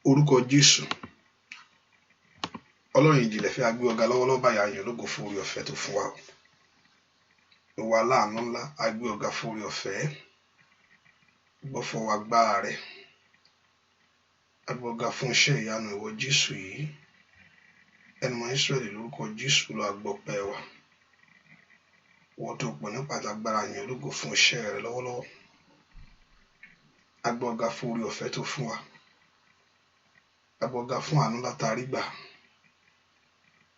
orúkọ Jésù. Ọlọ́run ìjìnlẹ̀ fẹ́ agbé ọ̀gá lọ́wọ́lọ́wọ́ báyà yàn lógo fún orí ọ̀fẹ́ tó fún wa. Ìwà láàánú ńlá agbé ọ̀gá fún orí ọ̀fẹ́. Gbọ́ fọwọ́ agbára rẹ̀. Agbé ọ̀gá fún iṣẹ́ ìyanu ìwọ Jésù yìí. Ẹnu mọ́ Ísírẹ́lì lórúkọ Jésù ló agbọ́pẹ́ wa. Wọ́n tó pọ̀ nípa agbára yàn lógo fún iṣẹ́ rẹ̀ lọ́wọ́lọ́wọ́. Agbé ọ̀gá fún orí ọ̀fẹ́ tó fún wa. Agbé ọ̀gá fún àánú látàrí gbà.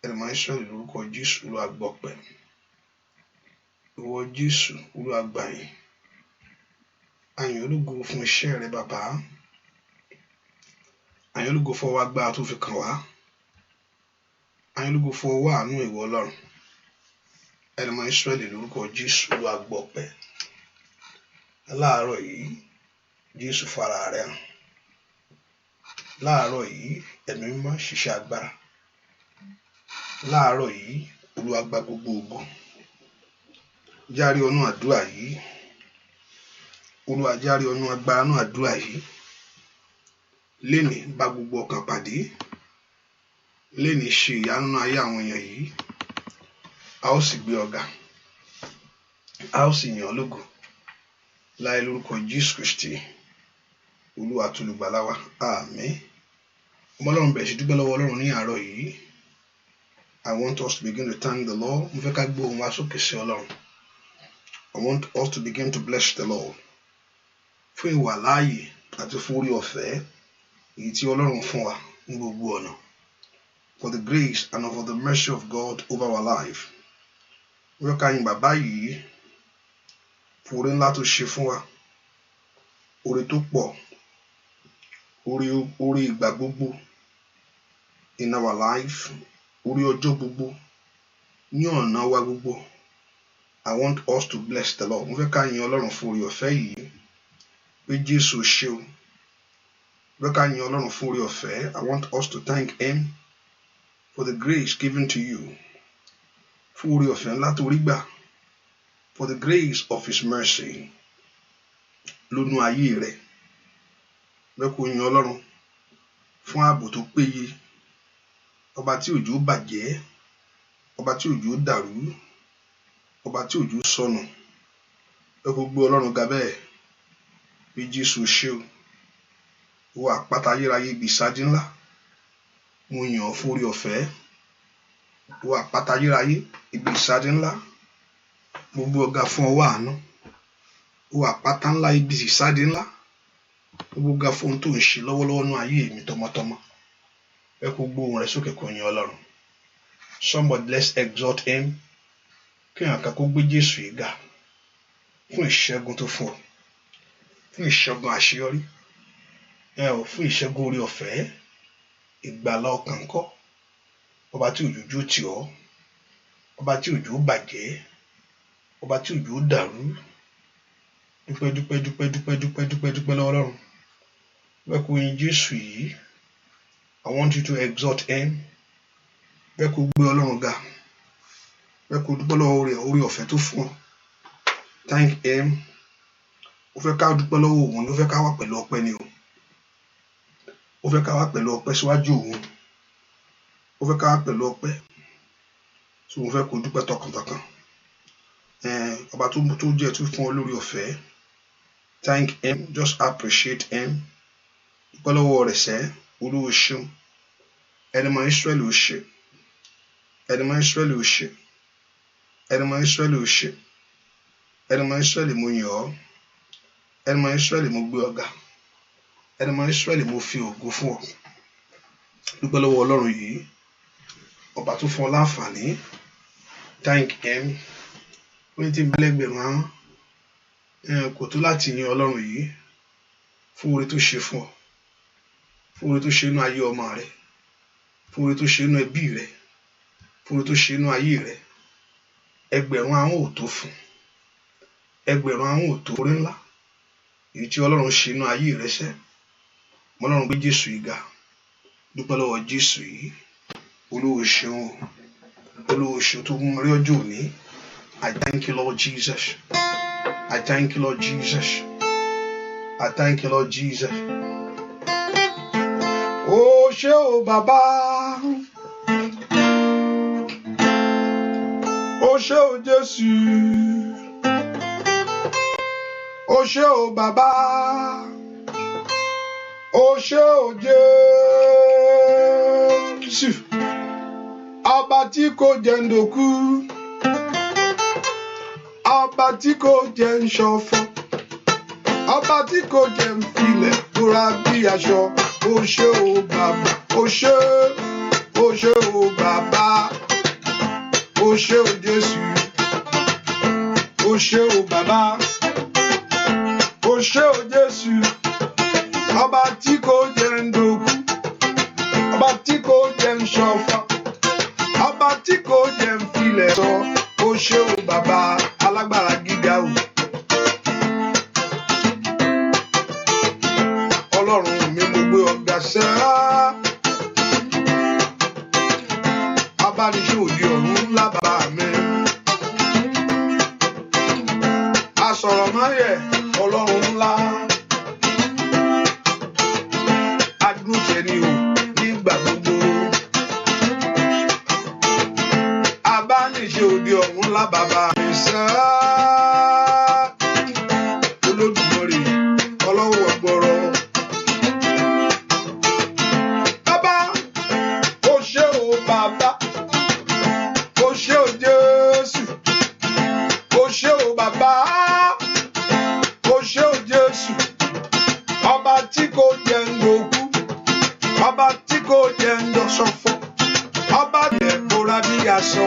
Ẹnu mọ́ Ísírẹ́lì lórúkọ Jésù ló agbọ́pẹ́. Ìwọ Jésù ló agbàyìn. Àyàn ológo fún iṣẹ́ rẹ̀ bàbá. Àyàn ológo fọwọ́ agbára tó fi kàn wá. Àyàn ológo fọwọ́ àánú ìwọ Ọlọ́run. Ẹnu mọ́ Ísírẹ́lì lórúkọ Jésù ló agbọ́pẹ́. Láàárọ̀ yìí Jésù fara rẹ̀ hàn. Láàárọ̀ yìí ẹ̀mí mímọ́ ṣiṣẹ́ agbára. Láàárọ̀ yìí Olúwa gba gbogbo ògo. Járe ọ̀nà àdúrà yìí. Olúwa járe ọ̀nà agbára náà àdúrà yìí. Lénìí bá gbogbo ọkàn pàdé. Lénìí ṣe ìyanu náà ayé àwọn èèyàn yìí. A ó sì gbé ọ̀gá. A ó sì yìn ọ́ lógo. Láì lórúkọ Jésù Kristi. Olúwa tó lùgbàlà wa. Àmín. Ọmọ Ọlọ́run bẹ̀rẹ̀ sí dúpẹ́ lọ́wọ́ Ọlọ́run ní àárọ̀ yìí. I want us to begin to thank the Lord. Mo fẹ́ ká gbé ohùn wa sókè sí Ọlọ́run. I want us to begin to bless the Lord. Fún ìwà láàyè àti fún orí ọ̀fẹ́ èyí tí Ọlọ́run fún wa ní gbogbo ọ̀nà. For the grace and for the mercy of God over our life. Mo fẹ́ ká yin bàbá yìí fún oore ńlá tó ṣe fún wa. Oore tó pọ̀. Oore ìgbà gbogbo in our life. Oore ọjọ́ gbogbo ní ọ̀nà wa gbogbo. I want us to bless the Lord. Mo fẹ́ ká yin Ọlọ́run fún oore ọ̀fẹ́ yìí. Pé Jésù ṣe o. Mo fẹ́ ká yin Ọlọ́run fún oore ọ̀fẹ́. I want us to thank Him for the grace given to you. Fún oore ọ̀fẹ́ ńlá tó rí gbà. For the grace of His mercy. Lónú ayé rẹ̀. Mo fẹ́ kó yin Ọlọ́run fún ààbò tó péye. Ọba tí òjò bàjẹ́. Ọba tí òjò dàrú. Ọba tí òjò sọnù. Ẹ kò gbé Ọlọ́run ga bẹ́ẹ̀. Bí Jésù ṣe o. Ìwọ àpáta ayérayé ibi ìsádi ńlá. Mo yìn ọ́ fún oore ọ̀fẹ́. Ìwọ àpáta ayérayé ibi ìsádi ńlá. Mo gbé ọ̀gá fún ọwọ́ àánú. Ìwọ àpáta ńlá ibi ìsádi ńlá. Mo gbé ọ̀gá fún ohun tó ń ṣe lọ́wọ́lọ́wọ́ nú ayé mi tọmọtọmọ. Ẹ kò gbé ohùn rẹ̀ sókè kó yin Ọlọ́run. Somebody let's exalt Him. Kí èèyàn kan kó gbé Jésù yìí ga fún ìṣẹ́gun tó fún ọ. Fún ìṣẹ́gun àṣeyọrí. Fún ìṣẹ́gun orí ọ̀fẹ́. Ìgbàlà ọkàn ńkọ́. Ọba tí òjò tì ọ́. Ọba tí òjò bàjẹ́. Ọba tí òjò dàrú. Dúpẹ́ dúpẹ́ dúpẹ́ dúpẹ́ dúpẹ́ dúpẹ́ dúpẹ́ lọ́wọ́ Ọlọ́run. Bẹ́ẹ̀ kó yin Jésù yìí. I want you to exalt Him. Bẹ́ẹ̀ kó gbé Ọlọ́run ga. Bẹ́ẹ̀ kó dúpẹ́ lọ́wọ́ rẹ̀ orí ọ̀fẹ́ tó fún ọ. Thank Him. Ó fẹ́ ká dúpẹ́ lọ́wọ́ òun. Ó fẹ́ ká wá pẹ̀lú ọpẹ́ ni o. Ó fẹ́ ká wá pẹ̀lú ọpẹ́ síwájú òun. Ó fẹ́ ká wá pẹ̀lú ọpẹ́. So mo fẹ́ kó dúpẹ́ tọkàntọkàn. Ọba tó jẹ́ tó fún ọ lórí ọ̀fẹ́. Thank Him. Just appreciate Him. Dúpẹ́ lọ́wọ́ rẹ̀ sẹ́. Olúwa ṣeun. Ẹni mọ́ Ísírẹ́lì ó ṣe. Ẹni mọ́ Ísírẹ́lì ó ṣe. Ẹni mọ́ Ísírẹ́lì ó ṣe. Ẹni mọ́ Ísírẹ́lì mo yìn ọ́. Ẹni mọ́ Ísírẹ́lì mo gbé ọ̀gá. Ẹni mọ́ Ísírẹ́lì mo fi ògo fún ọ. Dúpẹ́ lọ́wọ́ Ọlọ́run yìí. Ọba tó fún ọ láǹfààní. Thank Him. Wọ́n ti bá lẹ́gbẹ̀rún ahọ́n. Kò tó láti yin Ọlọ́run yìí fún oore tó ṣe fún ọ. Fún oore tó ṣe inú ayé ọmọ rẹ. Fún oore tó ṣe inú ẹbí rẹ. Fún oore tó ṣe inú ayé rẹ. Ẹgbẹ̀rún ahọ́n ò tó fún. Ẹgbẹ̀rún ahọ́n ò tó oore ńlá. Èyí tí Ọlọ́run ṣe inú ayé rẹ sẹ́. Ọlọ́run gbé Jésù yìí ga. Dúpẹ́ lọ́wọ́ Jésù yìí. Olúwa ṣeun o. Olúwa ṣeun tó mú rí ọjọ́ òní. I thank you, Lord Jesus. I thank you, Lord Jesus. I thank you, Lord Jesus. ó ṣé o bàbá, ó ṣé o Jésù, ó ṣé o bàbá, ó ṣé o Jésù, ọba tí kò jẹ́ ń dòkú, ọba tí kò jẹ́ ń ṣọ̀fọ̀, ọba tí kò jẹ́ ń filẹ̀ búra bí aṣọ. Ó ṣé o bàbá, ó ṣé o bàbá, ó ṣé o Jésù, ó ṣé o bàbá, ó ṣé o Jésù, ọba tí kò jẹ́ ń dòkú, ọba tí kò jẹ́ ń ṣọ̀fọ̀, ọba tí kò jẹ́ ń filẹ̀ sọ. Ó ṣé o bàbá, alágbára gíga o. Ọlọ́run mi mo gbé ọ̀gá sẹ́, abániṣe òde ọ̀run ńlá bàbá mi, asọ̀rọ̀ máyẹ̀ Ọlọ́run ńlá, adúrótẹni o nígbà gbogbo, abániṣe òde ọ̀run ńlá bàbá mi sẹ́, Olódùmarè ọlọ́wọ́ gbọ́rọ̀. Bàbá, ó ṣé o Jésù, ó ṣé o bàbá, ó ṣé o Jésù, ọba tí kò jẹ́ ń dòkú, ọba tí kò jẹ́ ń ṣọ̀fọ̀, ọba tẹ̀ bóra bí aṣọ.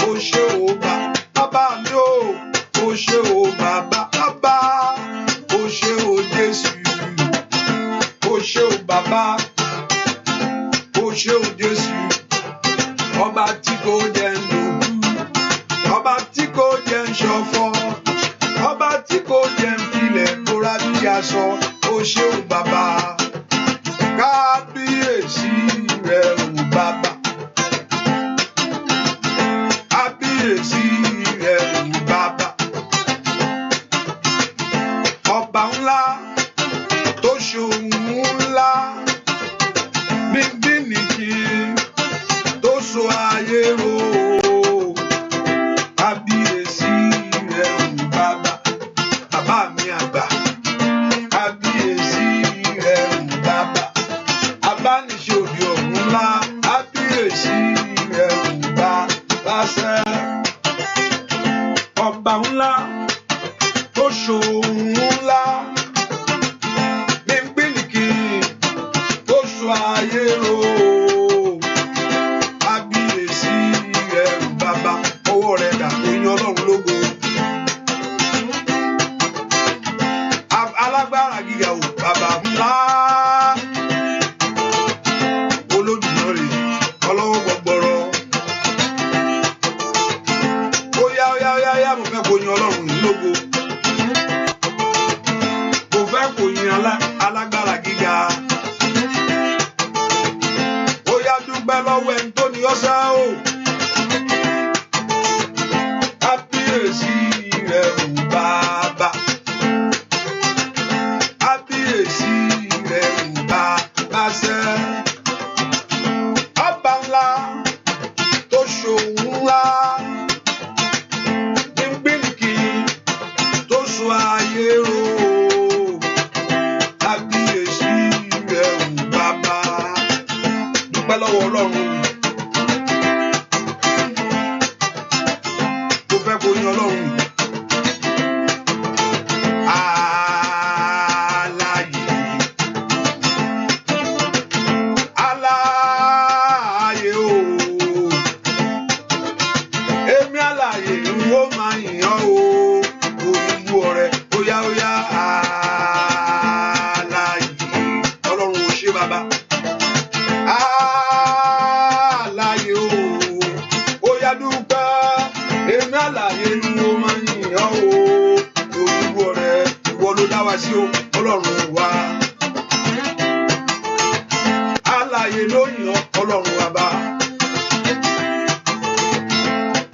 Ó ṣé o bàbá mi o, ó ṣé o bàbá, bàbá, ó ṣé o Jésù, ó ṣé o bàbá, ó ṣé o Jésù, ọba tí kò jẹ́ ń dòkú, ọba tí kò jẹ́ ń ṣọ̀fọ̀, ọba tí kò jẹ́ ń filẹ̀ bóra bí aṣọ. Ó ṣé o bàbá, kábíyèsí rẹ o bàbá, kábíyèsí rẹ o bàbá, ọba ńlá tó ṣohun ńlá, bíbínìkì tó so ayé ro, kábíyèsí rẹ o bàbá, bàbá mi àgbà, kábíyèsí rẹ o bàbá, abániṣe òde ọ̀run ńlá, kábíyèsí rẹ o bàbá sẹ́, ọba ńlá tó ṣohun ńlá, bíbínìkì tó so ayé ro. Alágbára gíga o bàbá ńlá, Olódùmarè ọlọ́wọ́ gbọgbọrọ. Ó yá mo fẹ́ kó yin Ọlọ́run yìí lógo, mo fẹ́ kó yin alágbára gíga. Ó yá dúpẹ́ lọ́wọ́ ẹni tó ní ọ̀sẹ̀ o, kábíyèsí rẹ̀ o bàbá, kábíyèsí rẹ̀ o bàbá sẹ́, ọba ńlá tó ṣohun ńlá, bíbínìkì tó so ayé ro, kábíyèsí rẹ̀ o bàbá. Dúpẹ́ lọ́wọ́ Ọlọ́run, mo fẹ́ kó yin Ọlọ́run. Sí o Ọlọ́run wa, alààyè ló yàn Ọlọ́run wa bá,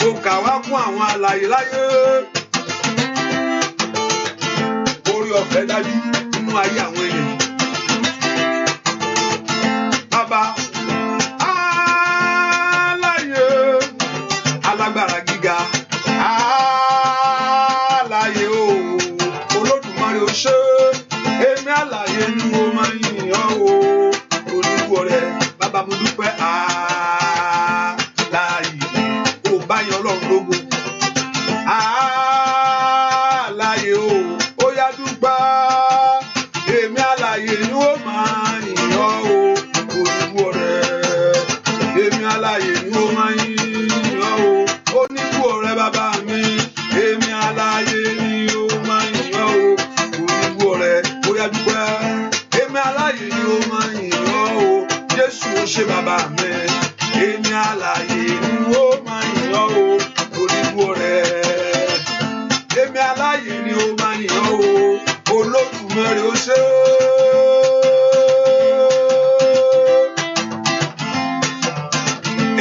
ó kà wá fún àwọn alààyè láyé, orí ọ̀fẹ́ dájú nínú ayé àwọn èèyàn. àlàyé ni ó máa yìn ọ́ o olúwo rẹ̀ bàbá mo dúpẹ́ àlàyé ó bá yan ọlọ́run lógo àlàyé o ó yá dúpẹ́ èmi àlàyé ni ó máa yìn ọ́ o olúwo rẹ̀ èmi àlàyé ni ó máa yìn ọ́ o oníwó rẹ̀ bàbá mi èmi àlàyé ni ó máa yìn ọ́ o olúwo rẹ̀ ó yá dúpẹ́ èmi àlàyé ni ó máa yìn ọ́ o Jésù ó ṣe bàbá mi èmi àlàyé ni ó máa yìn ọ́ o olúwo rẹ̀ èmi àlàyé ni ó máa yìn ọ́ o Olódùmarè ó ṣe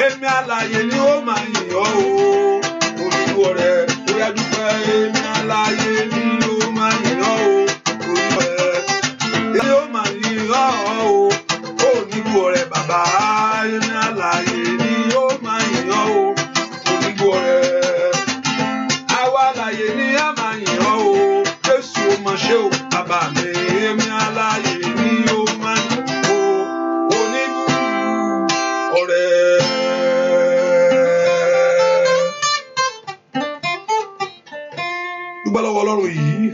èmi àlàyé ni ó máa yìn ọ́ o olúwo rẹ̀ ó yá dúpẹ́ èmi àlàyé ni ó máa yìn ọ́ o olúwo rẹ̀ èmi ó máa yìn ọ́ o olúwo rẹ̀ bàbá èmi àlàyé ni ó máa yìn ọ́ o olúwo rẹ̀ àwa àlàyé ni á máa yìn ọ́ o Jésù ó máa ṣe o bàbá mi èmi àlàyé ni ó máa yìn ọ́ o oníbù ọ̀rẹ́. Dúpẹ́ lọ́wọ́ Ọlọ́run yìí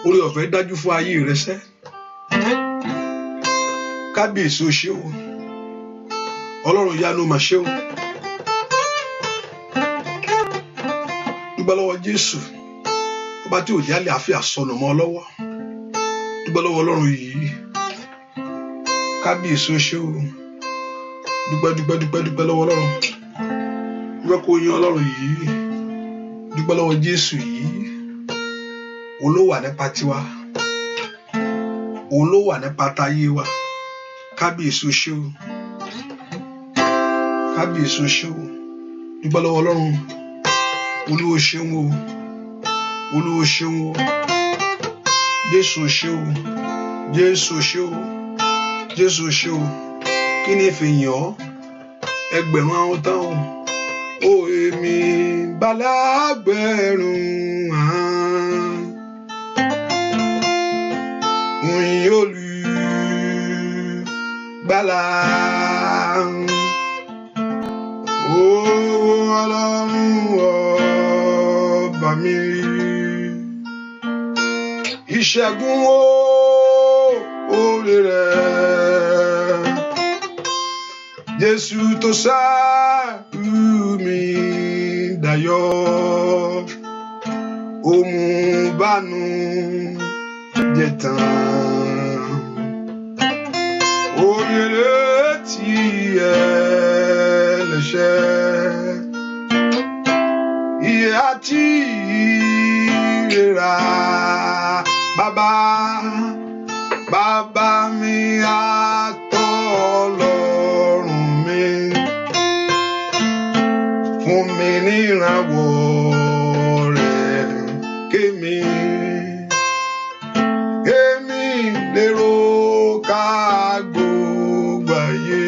oore ọ̀fẹ́ dájú fún ayé rẹ sẹ́ kábíyèsí ó ṣe o Ọlọ́run yanu mà ṣe o dúpẹ́ lọ́wọ́ Jésù ọba tí ò jẹ́ àlàáfíà sọnù mọ́ ọ lọ́wọ́ dúpẹ́ lọ́wọ́ Ọlọ́run yìí kábíyèsí ó ṣe o dúpẹ́ lọ́wọ́ Ọlọ́run dúpẹ́ kó yìn Ọlọ́run yìí dúpẹ́ lọ́wọ́ Jésù yìí òun ló wà nípa tiwa òun ló wà nípa táyé wa kábíyèsí ó ṣe o kábíyèsí ó ṣe o dúpẹ́ lọ́wọ́ Ọlọ́run Olúwo ṣeun o Olúwo ṣeun o Jésù ó ṣe o Jésù ó ṣe o Jésù ó ṣe o kí ni ìfìyàn ọ́ ẹgbẹ̀rún àwọn tán o èmi balágbẹ̀rún òyìn olùgbàlà Ọlọ́run ọba mi ìṣẹ́gun oore rẹ̀ Jésù tó ṣáájú mi dayọ̀ ó mú bànújẹ́ tán oríire tí ẹlẹ́ṣẹ̀ ìyè àti ìrera bàbá mi àtọlọ́run mi fún mi ní ìrànwọ́ rẹ̀ kémi lérò ká gbogbo ayé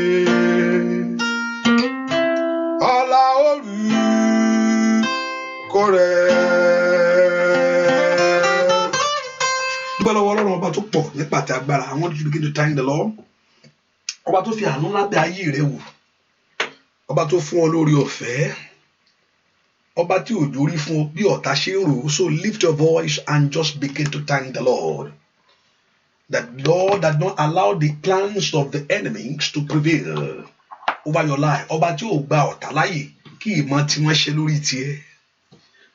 ọlá orúkọ rẹ̀. Dúpẹ́ lọ́wọ́ Ọlọ́run ọba tó pọ̀ nípa ti agbára. I want you to begin to thank the Lord. Ọba tó fi àánú lábẹ́ ayé rẹ wò. Ọba tó fún ọ lórí ọ̀fẹ́. Ọba tí òjò rí fún ọ bí ọ̀tá ṣe ń rò. So lift your voice and just begin to thank the Lord. That Lord that don't allow the plans of the enemies to prevail over your life. Ọba tí ò gba ọ̀tá láyè kí ìmọ̀ tí wọ́n ṣe lórí tiẹ̀.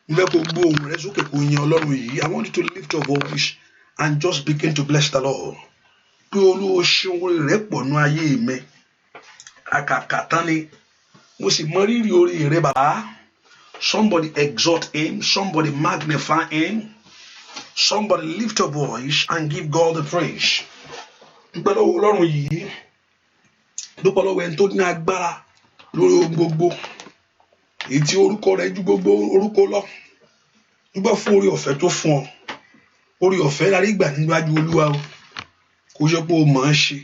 Mo fẹ́ kó gbó ohùn rẹ sókè kó yin Ọlọ́run yìí. I want you to lift your voice and just begin to bless the Lord. Pé Olúwa ṣeun oore rẹ̀ pọ̀ nú ayé mi. Àkàkà tán ni mo sì mọ rírì oore rẹ̀ bàbá. Somebody exalt him, somebody magnify him. Somebody lift your voice and give God the praise. Dúpẹ́ lọ́wọ́ Ọlọ́run yìí. Dúpẹ́ lọ́wọ́ ẹni tó ní agbára lórí ohun gbogbo. Èyí tí orúkọ rẹ̀ ju gbogbo orúkọ lọ. Dúpẹ́ fún oore ọ̀fẹ́ tó fún ọ. Oore ọ̀fẹ́ la rí gbà níwájú Olúwa o. Kò yẹ pé o mọ̀ ọ́n ṣe.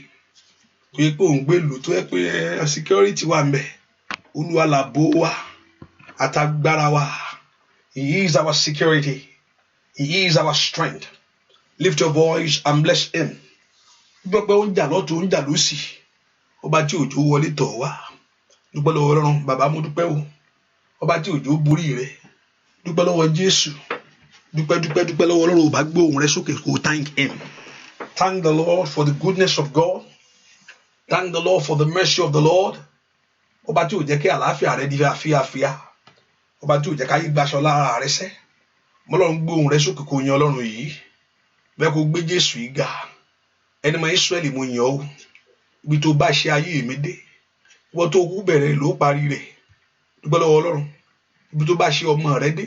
Kò yẹ pé o ń gbé lò tó yẹ pé security wà ń bẹ̀. Olúwa làbò wa àtàgbára wa. He is our security. He is our strength. Lift your voice and bless him. dúpẹ́ pé ó ń jà lọ́tún ó ń jà lósì ọba tí òjò wọlé tọ̀ wá dúpẹ́ lọ́wọ́ Ọlọ́run bàbá mo dúpẹ́ o ọba tí òjò borí rẹ dúpẹ́ lọ́wọ́ Jésù dúpẹ́ lọ́wọ́ Ọlọ́run ò bá gbé ohùn rẹ sókè kó thank him. Thank the Lord for the goodness of God. Thank the Lord for the mercy of the Lord. Ọba tí ò jẹ́ kí àlàáfíà rẹ di àfíàfíà ọba tí ò jẹ́ ká yí gbaṣọ lára rẹ sẹ́ mọ́lọ́run gbé ohùn rẹ sókè kó yan Ọlọ́run yìí bẹ́ẹ̀ kó gbé Jésù yìí ga ẹni mọ Ísírẹ́lì mo yàn ọ́ ibi tó bá ṣe ayé mi dé wọ́n tó kú bẹ̀rẹ̀ ló parí rẹ̀ dúpẹ́ lọ́wọ́ Ọlọ́run ibi tó bá ṣe ọmọ rẹ dé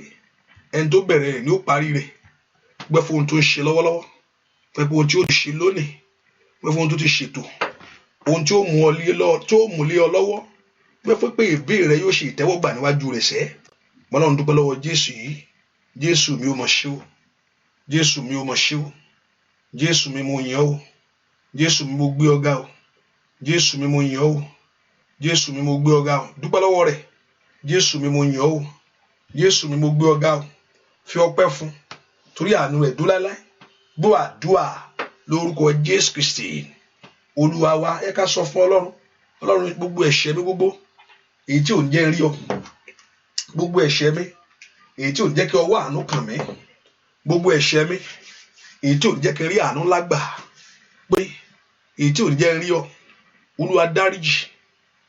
ẹni tó bẹ̀rẹ̀ rẹ̀ ni ó parí rẹ̀ gbẹ́ fún ohun tó ń ṣe lọ́wọ́lọ́wọ́ gbẹ́ fún ohun tí ó ṣe lónìí gbẹ́ fún ohun tó ti ṣètò ohun tí ó mú lé ọ lọ́wọ́ gbẹ́ fún pé ìbéèrè rẹ yóò ṣe ìtẹ́wọ́gbà níwájú rẹ̀ sẹ́ mọ́lọ́run dúpẹ́ lọ́wọ́ Jésù yìí Jésù mi ò mọ̀ ṣe o Jésù mi ò mọ̀ ṣe o Jésù mi mo yàn o Jésù mi mo gbé ọ̀gá o Jésù mi mo yàn o Jésù mi mo gbé ọ̀gá o dúpẹ́ lọ́wọ́ rẹ̀ Jésù mi mo yàn o Jésù mi mo gbé ọ̀gá o fi ọpẹ́ fún torí àánú rẹ̀ dúró láéláé gbọ́ àdúà lórúkọ Jésù Kristi Olúwa wa ẹ ká sọ fún Ọlọ́run gbogbo ẹ̀ṣẹ̀ mi gbogbo èyí tí ò ń jẹ́ rí ọ gbogbo ẹ̀ṣẹ̀ mi èyí tí ò ń jẹ́ kí ọwọ́ àánú kàn mí gbogbo ẹ̀ṣẹ̀ mi èyí tí ò ń jẹ́ kí rí àánú lágbà pé èyí tí ò ń jẹ́ rí ọ Olúwa dáríjì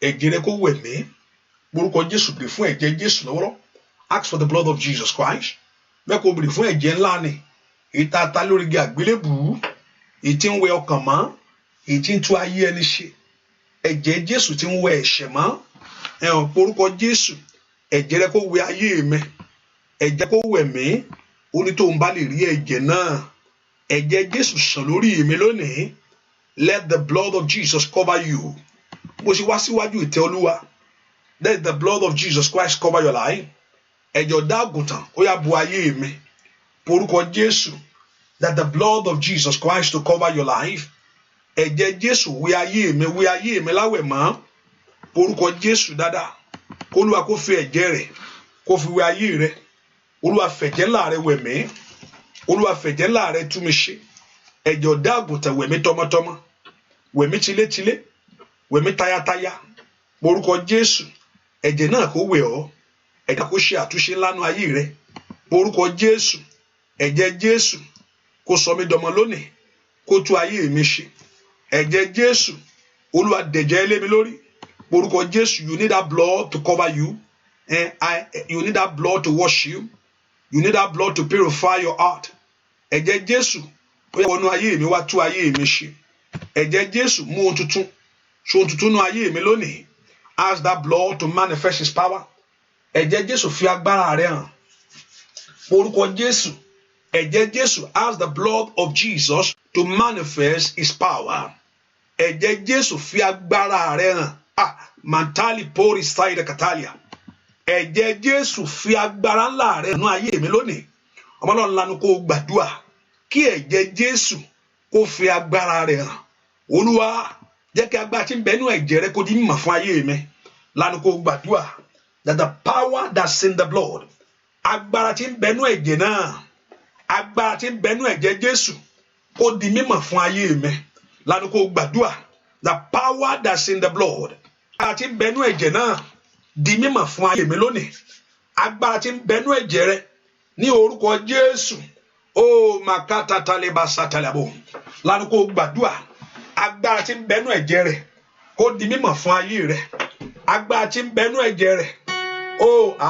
ẹ̀jẹ̀ rẹ kó wẹ̀ mí orúkọ Jésù bèrè fún ẹ̀jẹ̀ Jésù lọ́wọ́lọ́ ask for the blood of Jesus Christ bẹ́ẹ̀ kó bèrè fún ẹ̀jẹ̀ ńlá ni èyí tá a ta lórí igi àgbélébùú èyí tí ń wẹ ọkàn mọ́ èyí tí ń tú ayé ẹni ṣe ẹ̀jẹ̀ Jésù tí ń wẹ ẹ̀ṣẹ̀ mọ́ ẹ̀hàn orúkọ Jésù ẹ̀jẹ̀ rẹ kó wẹ ayé mi ẹ̀jẹ̀ kó wẹ̀ mí ó ní tóun bá lè rí ẹ̀jẹ̀ náà ẹ̀jẹ̀ Jésù sàn lórí mi lónìí let the blood of Jesus cover you bó ṣe wá síwájú ìtẹ́ Olúwa let the blood of Jesus Christ cover your life ẹ̀jẹ̀ ọ̀dá àgùntàn ó yá bu ayé mi orúkọ Jésù that the blood of Jesus Christ to cover your life ẹ̀jẹ̀ Jésù wẹ ayé mi láwẹ̀ mọ́ orúkọ Jésù dáadáa Olúwa kó fi ẹ̀jẹ̀ rẹ̀ kó fi wẹ ayé rẹ̀ Olúwa fẹ̀jẹ̀ ńlá rẹ̀ wẹ̀ mí Olúwa fẹ̀jẹ̀ ńlá rẹ̀ tú mi ṣe ẹ̀jẹ̀ ọ̀dá àgùntàn wẹ̀ mí tọmọtọmọ wẹ̀ mí tilétilé wẹ̀ mí tayátayá orúkọ Jésù ẹ̀jẹ̀ náà kó wẹ̀ ọ́ ẹ̀jẹ̀ kó ṣe àtúnṣe ńlánú ayé rẹ̀ orúkọ Jésù ẹ̀jẹ̀ Jésù kó sọ mí dọmọ lónìí kó tú ayé mi ṣe ẹ̀jẹ̀ Jésù Olúwa dẹ̀jẹ̀ lé mi lórí orúkọ Jésù you need that blood to cover you you need that blood to wash you you need that blood to purify your heart ẹ̀jẹ̀ Jésù ó yẹ wọnú ayé mi wá tú ayé mi ṣe ẹ̀jẹ̀ Jésù mú ohun tuntun ṣe ohun tuntun nú ayé mi lónìí ask that blood to manifest his power ẹ̀jẹ̀ Jésù fi agbára rẹ̀ hàn orúkọ Jésù ẹ̀jẹ̀ Jésù ask the blood of Jesus to manifest his power ẹ̀jẹ̀ Jésù fi agbára rẹ̀ hàn mantali pori side katalia ẹ̀jẹ̀ Jésù fi agbára ńlá rẹ̀ nú ayé mi lónìí ọmọlọ́run lanu kó gbàdúrà kí ẹ̀jẹ̀ Jésù kó fi agbára rẹ̀ hàn Olúwa jẹ́ kí agbára tí ń bẹ nínú ẹ̀jẹ̀ rẹ̀ kó di mímọ̀ fún ayé mi lanu kó gbàdúrà that the power that's in the blood agbára tí ń bẹ nínú ẹ̀jẹ̀ náà agbára tí ń bẹ nínú ẹ̀jẹ̀ Jésù kó di mímọ̀ fún ayé mi lanu kó gbàdúrà the power that's in the blood agbára tí ń bẹ nínú ẹ̀jẹ̀ náà di mímọ̀ fún ayé mi lónìí agbára tí ń bẹ nínú ẹ̀jẹ̀ rẹ̀ ní orúkọ Jésù makata taleba satalabo lanu kó gbàdúrà agbára tí ń bẹ nínú ẹ̀jẹ̀ rẹ̀ kó di mímọ̀ fún ayé rẹ̀ agbára tí ń bẹ nínú ẹ̀jẹ̀ rẹ̀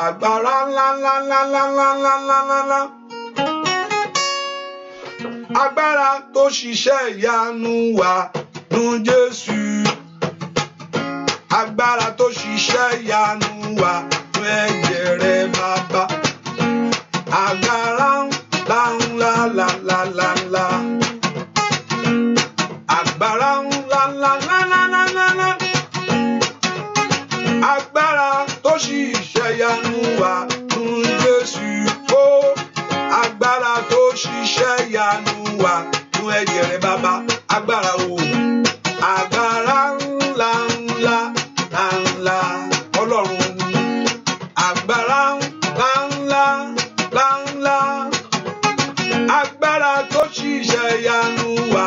agbára ńlá agbára tó ṣiṣẹ́ ìyanu wà nú Jésù agbára tó ṣiṣẹ́ ìyanu wà nú ẹ̀jẹ̀ rẹ̀ bàbá agbára ńlá agbára ńlá agbára tó ṣiṣẹ́ ìyanu wà nú Jésù agbára tó ṣiṣẹ́ ìyanu wà nú ẹ̀jẹ̀ rẹ̀ bàbá agbára agbára ńlá Ọlọ́run agbára ńlá agbára tó ṣiṣẹ́ ìyanu wà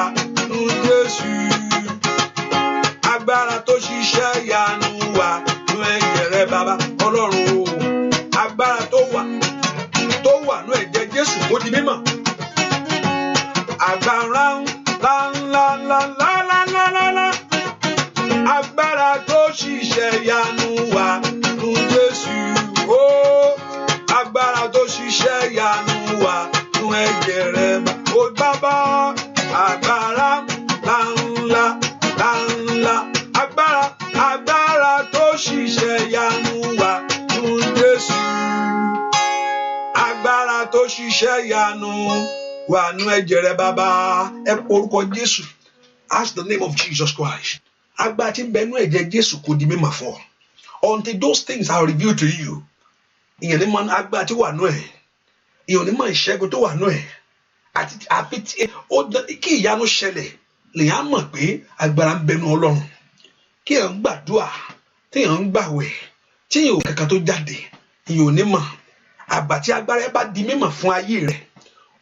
nú Jésù Jésù kó di mímọ̀. Agbára ńlá. Agbára tó ṣiṣẹ́ ìyanu wà nínú Jésù. Agbára tó ṣiṣẹ́ ìyanu wà nínú ẹ̀jẹ̀ rẹ̀. Ó bàbá agbára ńlá. Agbára tó ṣiṣẹ́ ìyanu wà nínú Jésù. Agbára tó ṣiṣẹ́ ìyanu wà nínú ẹ̀jẹ̀ rẹ̀ bàbá. Ẹ porúkọ Jésù. Ask the name of Jesus Christ. Agbára tí ń bẹ nínú ẹ̀jẹ̀ Jésù kò di mímọ̀ fún ọ. Until those things are revealed to you. Ìyẹn ní mọ̀ agbára tí wà nínú ẹ̀. Ìyẹn ní mọ̀ ìṣẹ́gun tó wà nínú ẹ̀. Àfi kí ìyanu ṣẹlẹ̀ lèyàn mọ̀ pé agbára ń bẹ nínú Ọlọ́run. Kí èèyàn gbàdúrà, tí èèyàn ń gbàwẹ̀, tí èèyàn ò kankan tó jáde, ìyẹn ò ní mọ̀. Àgbà tí agbára ẹ bá di mímọ̀ fún ayé rẹ̀.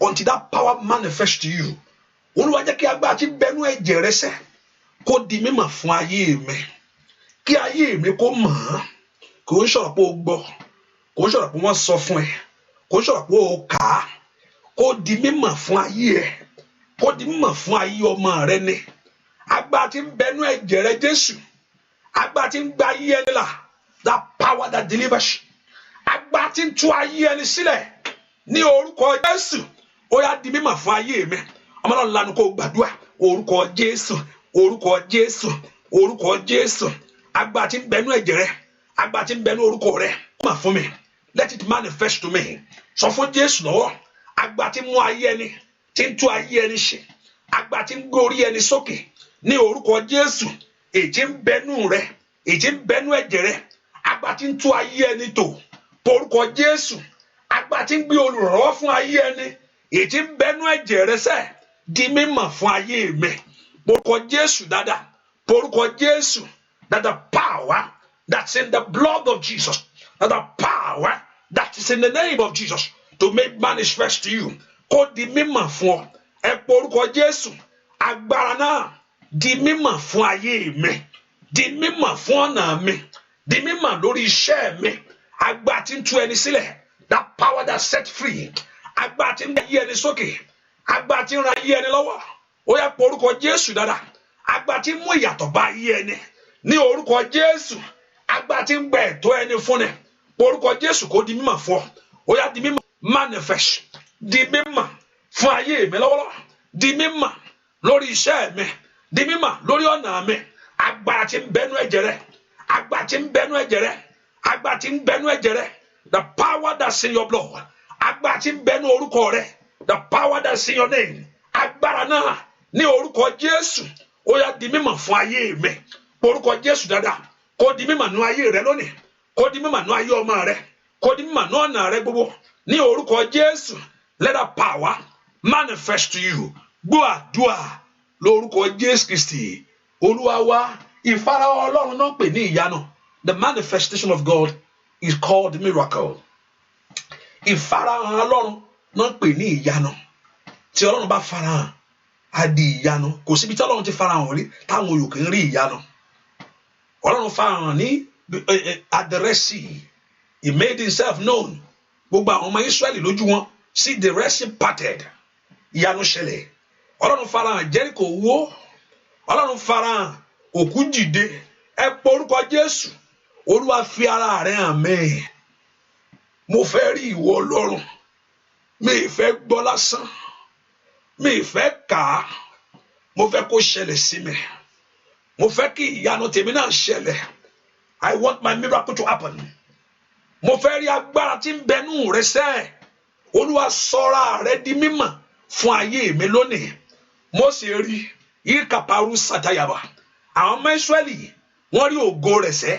Until that power manifests to you. Olúwa jẹ́ kí agbára tí ń bẹ nínú ẹ̀jẹ̀ rẹ̀ sẹ́ kó di mímọ̀ fún ayé mi. Kí ayé mi kó mọ̀ ọ́n. Kò ń sọ̀rọ̀ pé o gbọ́. Kò ń sọ̀rọ̀ pé wọ́n sọ fún ẹ. Kò ń sọ̀rọ̀ pé o kà á. Kó di mímọ̀ fún ayé ẹ. Kó di mímọ̀ fún ayé ọmọ rẹ ni. Agbára tí ń bẹ nínú ẹ̀jẹ̀ rẹ Jésù. Agbára tí ń gba ayé ẹni là. That power that delivers. Agbára tí ń tú ayé ẹni sílẹ̀. Ní orúkọ Jésù. Ó yá di mímọ̀ fún ayé mi. Ọmọ náà lanu kó gbàdúrà. Orúkọ Jésù. Orúkọ Jésù. Orúkọ Jésù. Agbára tí ń bẹ nínú ẹ̀jẹ̀ rẹ. Agbára tí ń bẹ nínú orúkọ rẹ. Come fún mi. Let it manifest to me. Sọ fún Jésù lọ́wọ́. Agbára tí ń mú ayé ẹni. Tí ń tú ayé ẹni ṣe. Agbára tí ń gbé orí ẹni sókè. Ní orúkọ Jésù. Èyí tí ń bẹ nínú rẹ. Èyí tí ń bẹ nínú ẹ̀jẹ̀ rẹ. Agbára tí ń tú ayé ẹni tò. Orúkọ Jésù. Agbára tí ń gbé olùrànlọ́wọ́ fún ayé ẹni. Èyí tí ń bẹ nínú ẹ̀jẹ̀ rẹ sẹ́ di mímọ̀ fún ayé mi. Orúkọ Jésù dáadáa. Orúkọ Jésù. That the power that's in the blood of Jesus. That the power that is in the name of Jesus to make manifest to you. Kó di mímọ̀ fún ọ. Ẹ pọ orúkọ Jésù. Agbára náà di mímọ̀ fún ayé mi. Di mímọ̀ fún ọ̀nà mi. Di mímọ̀ lórí iṣẹ́ mi. Agbára tí ń tú ẹni sílẹ̀. That power that set free. Agbára tí ń gbé ayé ẹni sókè. Agbára tí ń ran ayé ẹni lọ́wọ́. Ó yá pọ orúkọ Jésù dáadáa. Agbára tí ń mú ìyàtọ̀ bá ayé ẹni. Ní orúkọ Jésù. Agbára tí ń gba ẹ̀tọ́ ẹni fúnni. Pọ orúkọ Jésù kó di mímọ̀ fún ọ. Ó yá di mímọ̀ manifest. Di mímọ̀ fún ayé mi lọ́wọ́lọ́wọ́. Di mímọ̀ lórí iṣẹ́ mi. Di mímọ̀ lórí ọ̀nà mi. Agbára tí ń bẹnu ẹ̀jẹ̀ rẹ. Agbára tí ń bẹnu ẹ̀jẹ̀ rẹ. Agbára tí ń bẹnu ẹ̀jẹ̀ rẹ. The power that's in your blood. Agbára tí ń bẹnu orúkọ rẹ. The power that's in your name. Agbára náà ní orúkọ Jésù. Ó yá di mímọ̀ fún ayé mi. Orúkọ Jésù dáadáa. Kó di mímọ̀ nú ayé rẹ lónìí. Kó di mímọ̀ nú ayé ọmọ rẹ. Kó di mímọ̀ nú ọ̀nà rẹ gbogbo. Ní orúkọ Jésù. Let that power manifest to you. Gbọ́ àdúrà lórúkọ Jésù Kristi. Olúwa wa. Ìfarahàn Ọlọ́run náà pè ní ìyanu. The manifestation of God is called miracle. Ìfarahàn Ọlọ́run náà pè ní ìyanu. Tí Ọlọ́run bá farahàn, á di ìyanu. Kò síbi tí Ọlọ́run ti farahàn rí táwọn yòókù ń rí ìyanu. Ọlọ́run farahàn ní at the Red Sea. He made himself known. Gbogbo àwọn ọmọ Ísírẹ́lì lójú wọn. See the Red Sea parted. Ìyanu ṣẹlẹ̀. Ọlọ́run farahàn Jẹ́ríkò wó. Ọlọ́run farahàn òkú dìde. Ẹ pọ orúkọ Jésù. Olúwa fi ara rẹ̀ hàn mí. Mo fẹ́ rí ìwọ Ọlọ́run. Mi ì fẹ́ gbọ́ lásán. Mi ì fẹ́ kà á. Mo fẹ́ kó ṣẹlẹ̀ sí mi. Mo fẹ́ kí ìyanu tèmi náà ṣẹlẹ̀. I want my miracle to happen. Mo fẹ́ rí agbára tí ń bẹnu rẹ sẹ́. Olúwa sọra rẹ di mímọ̀ fún ayé mi lónìí. Mo sì rí ìkàpàrú sàtàyàbà. Àwọn ọmọ Ísírẹ́lì wọ́n rí ògo rẹ̀ sẹ́.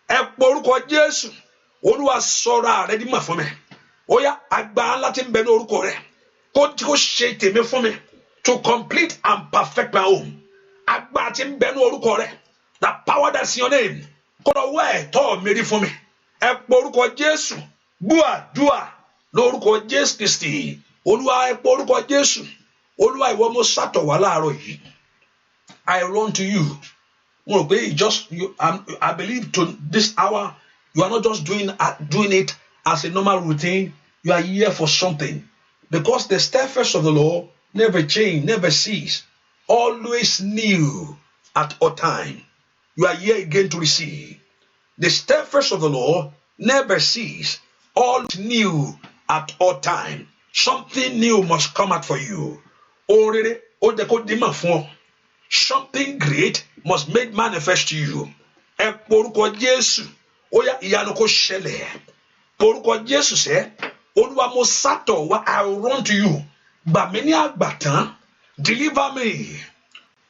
Ẹ pọ orúkọ Jésù. Olúwa sọra rẹ di mímọ̀ fún mi. Ó yá agbára ńlá tí ń bẹ ní orúkọ rẹ. Kó ṣe tèmi fún mi. To complete and perfect my own. Agbára tí ń bẹ ní orúkọ rẹ. The power that's in your name. Kó lọ wá ẹ̀tọ́ mi rí fún mi. Ẹ pọ orúkọ Jésù. Gbọ́ àdúrà lórúkọ Jésù Kristi. Olúwa ẹ pọ orúkọ Jésù. Olúwa ìwọ mo sátọ̀ wá láàárọ̀ yìí. I run to you. Mo rò pé I believe to this hour you are not just doing it as a normal routine. You are here for something. Because the steadfast of the Lord never change, never cease, always new at all time. You are here again to receive. The steadfast of the Lord never cease, always new at all time. Something new must come out for you. Something great must make manifest to you. Porúkọ Jésù, oya ìyanu kó ṣẹlẹ̀. Porúkọ Jésù sẹ́, Olúwa mo sátọ̀ wá, I will run to you. Gbà mí ní àgbàtán, deliver me.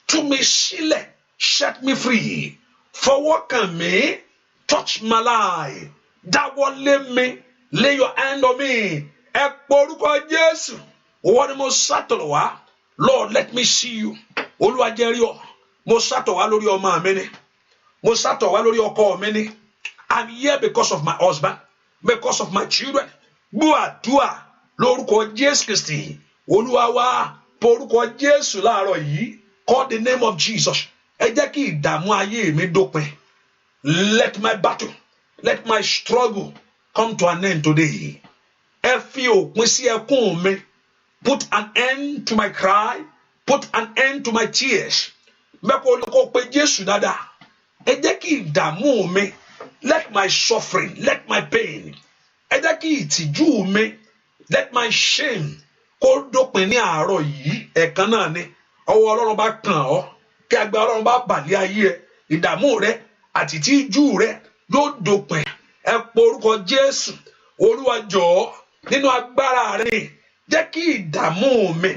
Tú mi sílẹ̀, set me free. Fọwọ́ kàn mí, touch my life. Dáwọ́ lé mi, lay your hand on me. Porúkọ Jésù, owó ni mo sátọ̀ wá. Lord, let me see you. Olúwa jẹ́ rí ọ. Mo sátọ̀ wá lórí ọmọ mi ni. Mo sátọ̀ wá lórí ọkọ mi ni. I'm here because of my husband, because of my children. Gbọ́ àdúà lórúkọ Jésù Kristi. Olúwa wá porúkọ Jésù láàárọ̀ yìí. Call the name of Jesus. Ẹ jẹ́ kí ìdààmú ayé mi dópin. Let my battle, let my struggle come to an end today. Ẹ fi òpin sí ẹkún mi. Put an end to my cry. Put an end to my tears. Mẹ́kọ̀ọ́ pé Jésù dáadáa. Ẹ jẹ́ kí ìdààmú mi. Let my suffering, let my pain. Ẹ jẹ́ kí ìtìjú mi. Let my shame. Kó dópin ní àárọ̀ yìí. Ẹ̀kan náà ni. Ọwọ́ Ọlọ́run bá kàn ọ́. Kí agbára Ọlọ́run bá bàlẹ́ ayé ẹ. Ìdààmú rẹ àti ìtìjú rẹ yóò dópin. Ẹ porúkọ Jésù. Olúwa jọ̀ọ́ nínú agbára rẹ. Jẹ́ kí ìdààmú mi.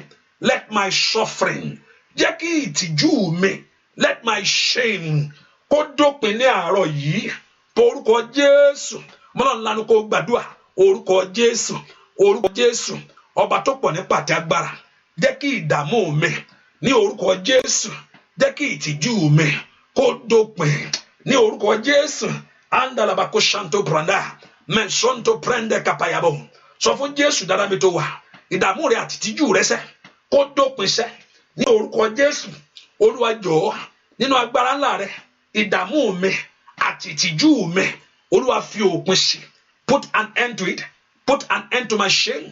Let my suffering. Jẹ́ kí ìtìjú mi. Let my shame. Kó dópin ní àárọ̀ yìí. Porúkọ Jésù. Mọ́nà ńlá ni kó gbàdúrà. Orúkọ Jésù. Orúkọ Jésù. Ọba tó pọ̀ ní pàtẹ agbára. Jẹ́ kí ìdààmú mi. Ní orúkọ Jésù. Jẹ́ kí ìtìjú mi. Kó dópin. Ní orúkọ Jésù. Andalabako shanto branda. Mensonto prende kapayabo. Sọ fún Jésù dára mi tó wà. Ìdààmú rẹ àti ìtìjú rẹ sẹ́. Kó dópin sẹ́. Ní orúkọ Jésù. Olúwa jọ̀ọ́ nínú agbára ńlá rẹ. Ìdààmú mi àti ìtìjú mi. Olúwa fi òpin sí. Put an end to it. Put an end to my shame.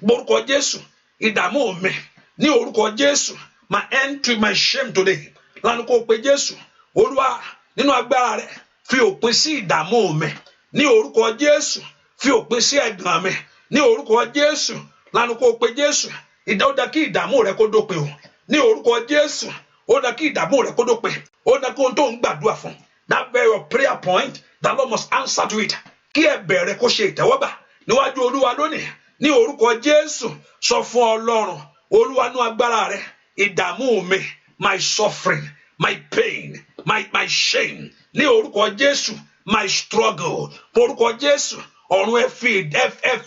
Orúkọ Jésù. Ìdààmú mi. Ní orúkọ Jésù. My end to my shame today. Lánàá kó pe Jésù. Olúwa nínú agbára rẹ. Fi òpin sí ìdààmú mi. Ní orúkọ Jésù. Fi òpin sí ẹ̀gàn mi. Ní orúkọ Jésù. Lánàá kó pe Jésù. Ó dá kí ìdààmú rẹ kó dópin o. Ní orúkọ Jésù. Ó dá kí ìdààmú rẹ kó dópin. Ó dá kí ohun tó ń gbàdúrà fún. That very prayer point, the Lord must answer to it. Kí ẹ̀bẹ̀ rẹ kó ṣe ìtẹ́wọ́gbà níwájú Olúwa lónìí. Ní orúkọ Jésù. Sọ fún Ọlọ́run. Olúwa nú agbára rẹ. Ìdààmú mi. My suffering. My pain. My shame. Ní orúkọ Jésù. My struggle. Orúkọ Jésù. Ọ̀run ẹ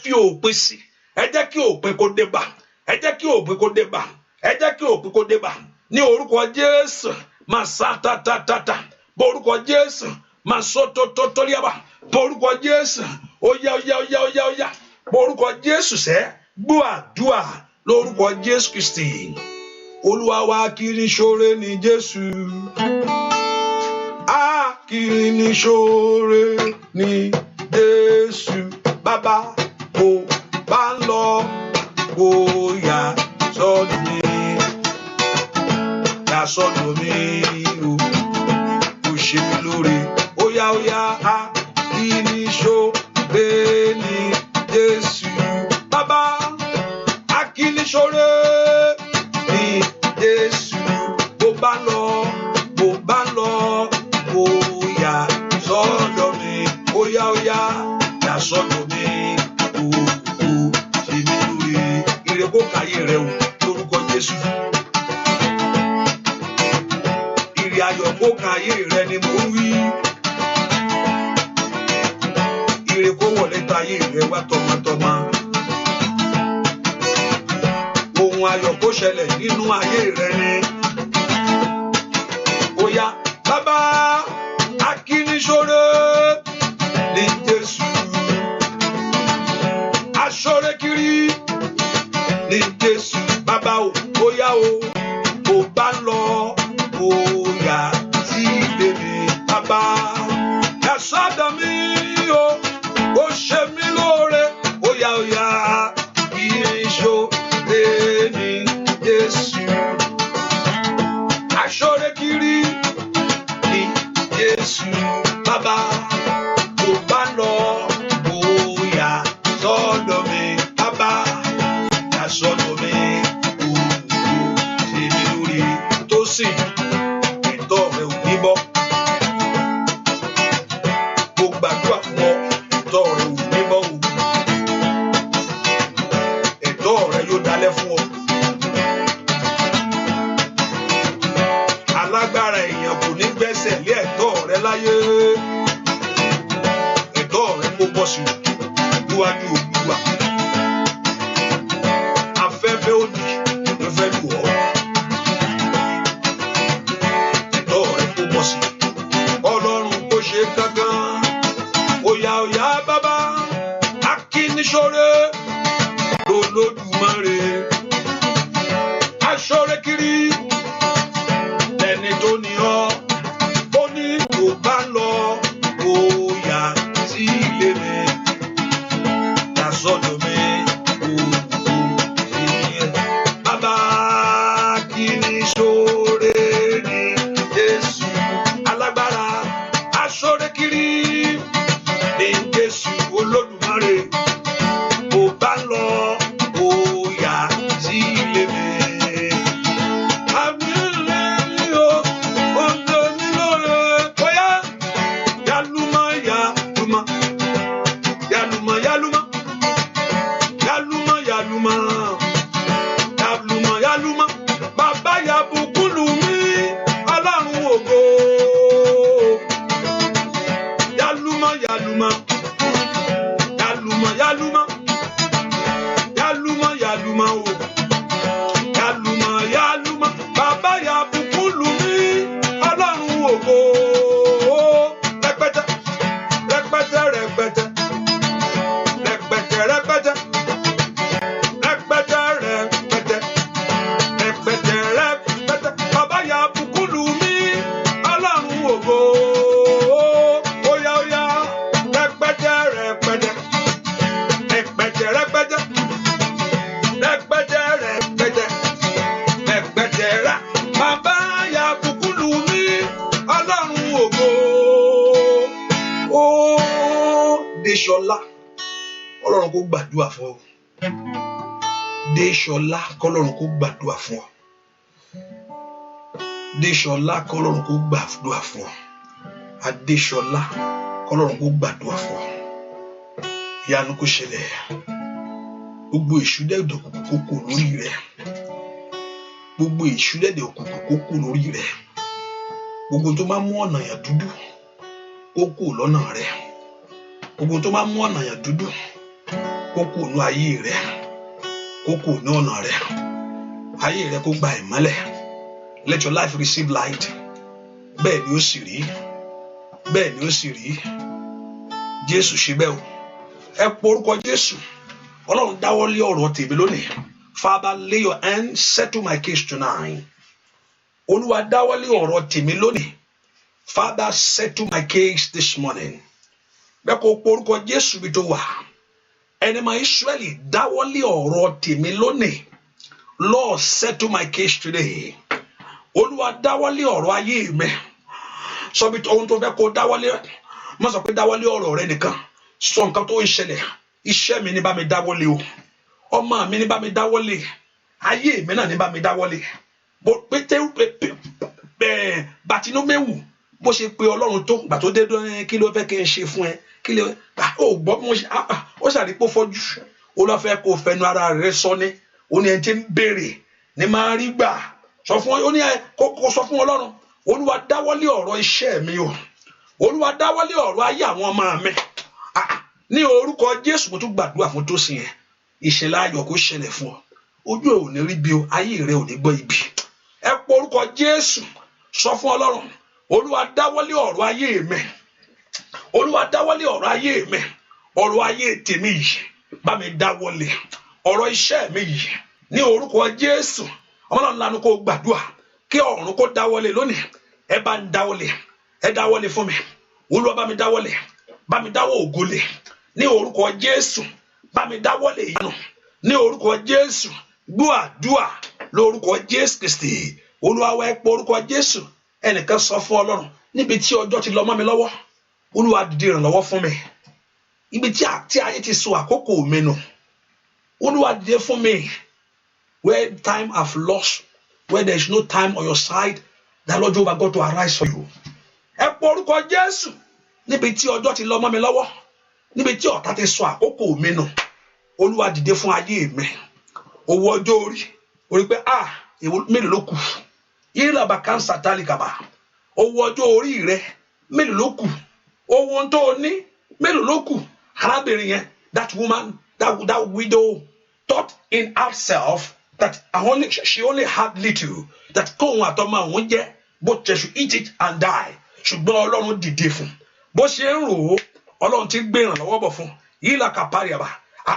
fi òpin sí. Ẹ jẹ́ kí òpin kó dé bá. Ẹ jẹ́ kí òpin kó dé bá. Ẹ jẹ́ kí òpin kó dé bá. Ní orúkọ Jésù. Masatatatata. Borúkọ Jésù. Masotototoriaba. Borúkọ Jésù. Oya. Borúkọ Jésù sẹ́. Gbọ́ àdúà lórúkọ Jésù Kristi. Olúwa wa kiri ṣoore ní Jésù. A kiri ní ṣoore ní Jésù. Bàbá kò bá ń lọ. Kò yà sọ́dọ̀ mi. Yà sọ́dọ̀ mi o. Kò ṣe mí lóore. Oya. A kiri ṣoore ní Jésù. Bàbá a kiri ṣoore ní Jésù. Bó bá lọ. Kò yà sọ́dọ̀ mi. Oya. Yà sọ́dọ̀ mi. Kò ṣe mí lóore. Ire kó káyé rẹ o lórúkọ Jésù. Ire ayọ̀ kó káyé rẹ ni mo wí. Ire kó wọlé táyé rẹ wá tọmọtọmọ. Ohun ayọ̀ kó ṣẹlẹ̀ nínú ayé rẹ ni. Oya bàbá akíníṣòro ní Jésù. Aṣọ́rẹ́ kiri ní Jésù. Bàbá o, oya o, kò bá lọ, oya sí ilé mi. Bàbá ẹ sọ́dọ̀ mi o, ó ṣe mí lóore. Oya, kì í ṣoore kiri ní Jésù bàbá tó bá lọ bóyá sọ́dọ̀ mi bàbá yà sọ́dọ̀ mi òwò tèmi lórí tó sì ìtọ́ rẹ̀ ò ní bọ́. Mo gbàdúrà fún ọ ìtọ́ rẹ̀ ò ní bọ́ o. Ìtọ́ rẹ̀ yóò dalẹ̀ fún ọ. Alágbára èèyàn kò ní gbẹ́sẹ̀ lé ẹ̀tọ́ rẹ láyé. Ẹ̀tọ́ rẹ kó bọ́ sí níwájú Olúwa. Afẹ́fẹ́ òdì ló fẹ́ lù ọ́. Ẹ̀tọ́ rẹ kó bọ́ sí. Ọlọ́run kò ṣe kankan. Oya oya bàbá akíníṣọ́rẹ́ lolódùmarè. Aṣọ́rẹ́ kiri lẹ́ni tó ní ọ́. Ó ní tó bá lọ bóyá sí ilé mi. Yà sọ́dọ̀ mi òwò sí ẹ̀. Bàbá akíníṣọ́rẹ́ ní Jésù alágbára. Aṣọ́rẹ́ kiri ní Jésù Olódùmarè. Bó bá lọ bóyá sí ilé mi. Àmì ìlérí o, òǹdè nílò rẹ̀. Bóyá yálùmọ̀ yálùmọ̀, yálùmọ̀ yálùmọ̀, yálùmọ̀ yálùmọ̀, yálùmọ̀ yálùmọ̀. Bàbá ya bùkún lù mí, Ọlọ́run ògo. Yálùmọ̀ yálùmọ̀, yálùmọ̀ yálùmọ̀, yálùmọ̀ yálùmọ̀ o. Yálùmọ̀ yálùmọ̀, bàbá ya bùkún lù mí, Ọlọ́run ògo. Rẹpẹtẹ, rẹpẹtẹ, rẹpẹtẹ, rẹpẹtẹ, rẹpẹtẹ, rẹpẹtẹ, rẹpẹtẹ, rẹpẹtẹ, rẹpẹtẹ, bàbá ya bùkún lù mí, Ọlọ́run ògo. Oya oya, rẹpẹtẹ, rẹpẹtẹ, rẹpẹtẹ, rẹpẹtẹ, rẹpẹtẹ, rẹpẹtẹ, rẹpẹtẹ, rà. Bàbá ya bùkún lù mí, Ọlọ́run ògo. Ó Déṣọlá, Ọlọ́run kó gbàdúrà fún ọ. Déṣọlá, kọ́lọ́run kó gbàdúrà fún ọ. Déṣọlá, kọ́lọ́run kó gbàdúrà fún ọ. Adéṣọlá, kọ́lọ́run kó gbàdúrà fún ọ. Ìyanu kó ṣẹlẹ̀. Gbogbo èṣù dẹ̀dẹ̀ òkùnkùn kó kú lórí rẹ̀. Gbogbo èṣù dẹ̀dẹ̀ òkùnkùn kó kú lórí rẹ̀. Gbogbo tó máa mú ọ̀nà yàn dúdú kó kú lọ́nà rẹ̀. Gbogbo tó máa mú ọ̀nà yàn dúdú kó kú ní ayé rẹ̀. Kó kú ní ọ̀nà rẹ̀. Ayé rẹ̀ kó gba ìmọ́lẹ̀. Let your life receive light. Bẹ́ẹ̀ ni ó sì rí. Bẹ́ẹ̀ ni ó sì rí. Jésù ṣe bẹ́ẹ̀ o. Ẹ porúkọ Jésù. Ọlọ́run dáwọ́ lé ọ̀rọ̀ tèmi lónìí. Father, lay your hand, settle my case tonight. Olúwa dáwọ́ lé ọ̀rọ̀ tèmi lónìí. Father, settle my case this morning. Bẹ́ẹ̀ kó porúkọ Jésù bí tó wà. Ẹni máa Ísírẹ́lì dáwọ́ lé ọ̀rọ̀ tèmi lónìí. Lord, settle my case today. Olúwa dáwọ́ lé ọ̀rọ̀ ayé mi. Sọ bí ohun tó fẹ́ kó dáwọ́ lé. Má sọ pé dáwọ́ lé ọ̀rọ̀ rẹ nìkan. Sọ nǹkan tó ń ṣẹlẹ̀. Iṣẹ́ mi ní bá mi dáwọ́ lé o. Ọmọ mi ní bá mi dáwọ́ lé. Ayé mi náà ní bá mi dáwọ́ lé. Bàtínúméwù bó ṣe pé Ọlọ́run tó gbà tó dé dán kí ló fẹ́ kí n ṣe fún ẹ kí ló ó gbọ́ bí mo ṣe ó ṣàrípò fọ́jú ó lọ́ fẹ́ kó fẹnu ara rẹ sọ ní ó ní ẹni tí ń béèrè ní máa rí gbà sọ fún ó ní kó sọ fún Ọlọ́run Olúwa dáwọ́ lé ọ̀rọ̀ iṣẹ́ mi o Olúwa dáwọ́ lé ọ̀rọ̀ ayé àwọn ọmọ mi ní orúkọ Jésù mo tún gbàdúrà fún tó sì yẹn ìṣẹ̀lẹ̀ ayọ̀ kó ṣẹlẹ̀ fún ọ ojú ẹ ò ní rí bí o ayé rẹ ò ní gbọ́ ibi ẹ pọ orúkọ Jésù sọ fún Ọlọ́run Olúwa dáwọ́ lé ọ̀rọ̀ ayé mi Olúwa dáwọ́ lé ọ̀rọ̀ ayé mi ọ̀rọ̀ ayé tèmi yìí bá mi dáwọ́ lé ọ̀rọ̀ iṣẹ́ mi yìí ní orúkọ Jésù Ọlọ́run lanu kó gbàdúrà kí ọ̀run kó dáwọ́ lé lónìí ẹ bá ń dáwọ́ lé ẹ dáwọ́ lé fún mi Olúwa bá mi dáwọ́ lé bá mi dáwọ́ ògo lé ní orúkọ Jésù bá mi dáwọ́ lé ìyanu ní orúkọ Jésù gbọ́ àdúà lórúkọ Jésù Kristi Olúwa wá ẹ pé orúkọ Jésù. Ẹnìkan sọ fún Ọlọ́run níbi tí ọjọ́ ti lọ mọ́ mi lọ́wọ́. Olúwa dìde ìrànlọ́wọ́ fún mi. Ibi tí ayé ti sọ àkókò mi nù. Olúwa dìde fún mi. Where time have lost, where there is no time on your side, the Lord Jehovah God to arise for you. Ẹ pé orúkọ Jésù níbi tí ọjọ́ ti lọ mọ́ mi lọ́wọ́. Níbi tí ọ̀tá ti sọ àkókò mi nù. Olúwa dìde fún ayé mi. Owó ọjọ́ orí. Orí pé mélòó ló kù. Yíra bàkà ń sàtálì kàbà. Owó ọjọ́ orí rẹ mélòó ló kù. Owó tó ní mélòó ló kù. Arábìnrin yẹn, that woman, that widow thought in herself that she only had little, that kóhun àtọmọ àwọn jẹ bó she should eat it and die. Ṣùgbọ́n Ọlọ́run dìde fún. Bó ṣe ń rò ó, Ọlọ́run ti gbé ìrànlọ́wọ́ bọ̀ fún. Yíla kàpáríàbà.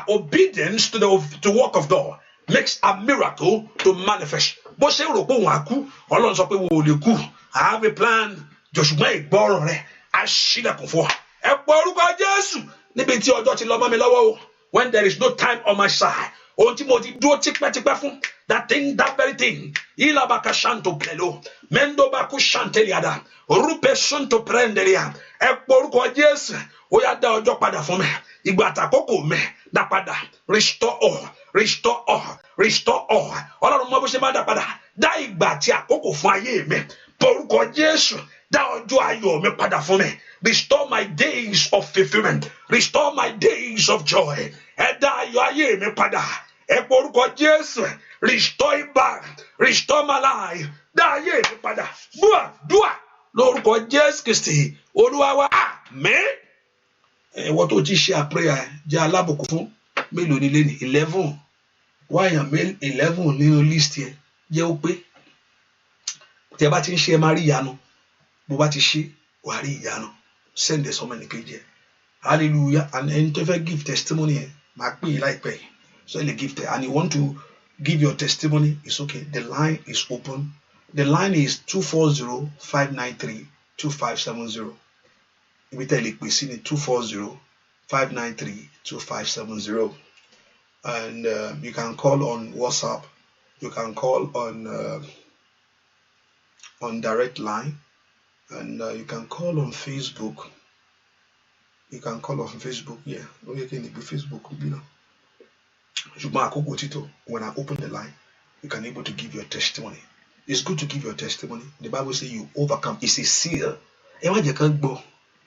Obedience to the work of God makes a miracle to manifest. Bó ṣe ń rò pé òun á kú, Ọlọ́run sọ pé wò ó lè kú. I have a plan. Ṣùgbọ́n ìgbọ́ràn rẹ̀ á ṣílẹ̀kùn fún ọ. Ẹ pé orúkọ Jésù níbi tí ọjọ́ ti lọ mọ́ mi lọ́wọ́ o. When there is no time on my side. Ohun tí mo ti dúró tipẹ́tipẹ́ fún. That thing, that very thing. Ilabaka shanto plelo. Mendo baku shanteliada. Rupe sunto prendelia. Ẹ pé orúkọ Jésù. Ó yá dá ọjọ́ padà fún mi. Ìgbà àtàkókò mi dá padà. Restore all. Restore all. Restore all. Ọlọ́run mọ bó ṣe máa dá padà. Dá ìgbà àti àkókò fún ayé mi. Pé orúkọ Jésù. Dá ọjọ́ ayọ̀ mi padà fún mi. Restore my days of fulfillment. Restore my days of joy. Ẹ dá ayọ̀ ayé mi padà. Ẹ pé orúkọ Jésù. Restore it back. Restore my life. Dá ayé mi padà. Dúà lórúkọ Jésù Kristi. Olúwa wa. Àmín. Ìwọ tó ti ṣe prayer jẹ́ alábùkún fún mélòó ni lẹ́ni 11. Wáyàn 11 nínú list yẹn jẹ́ ó pé. Tí ẹ bá ti ń ṣe ẹ máa rí ìyanu. Bó bá ti ṣe wà rí ìyanu. Send it somewhere kejì ẹ. Hallelujah. And ẹni tó fẹ́ give testimony ẹ máa pè é láìpẹ́. So ẹ lè give it. And you want to give your testimony, it's okay. The line is open. The line is 240-593-2570. Ibi tẹ́ lè pè sí ni 240-593-2570. And you can call on WhatsApp. You can call on direct line. And you can call on Facebook. You can call on Facebook, yeah. You can be Facebook, you know. When I open the line, you can be able to give your testimony. It's good to give your testimony. The Bible says you overcome. It's a seal.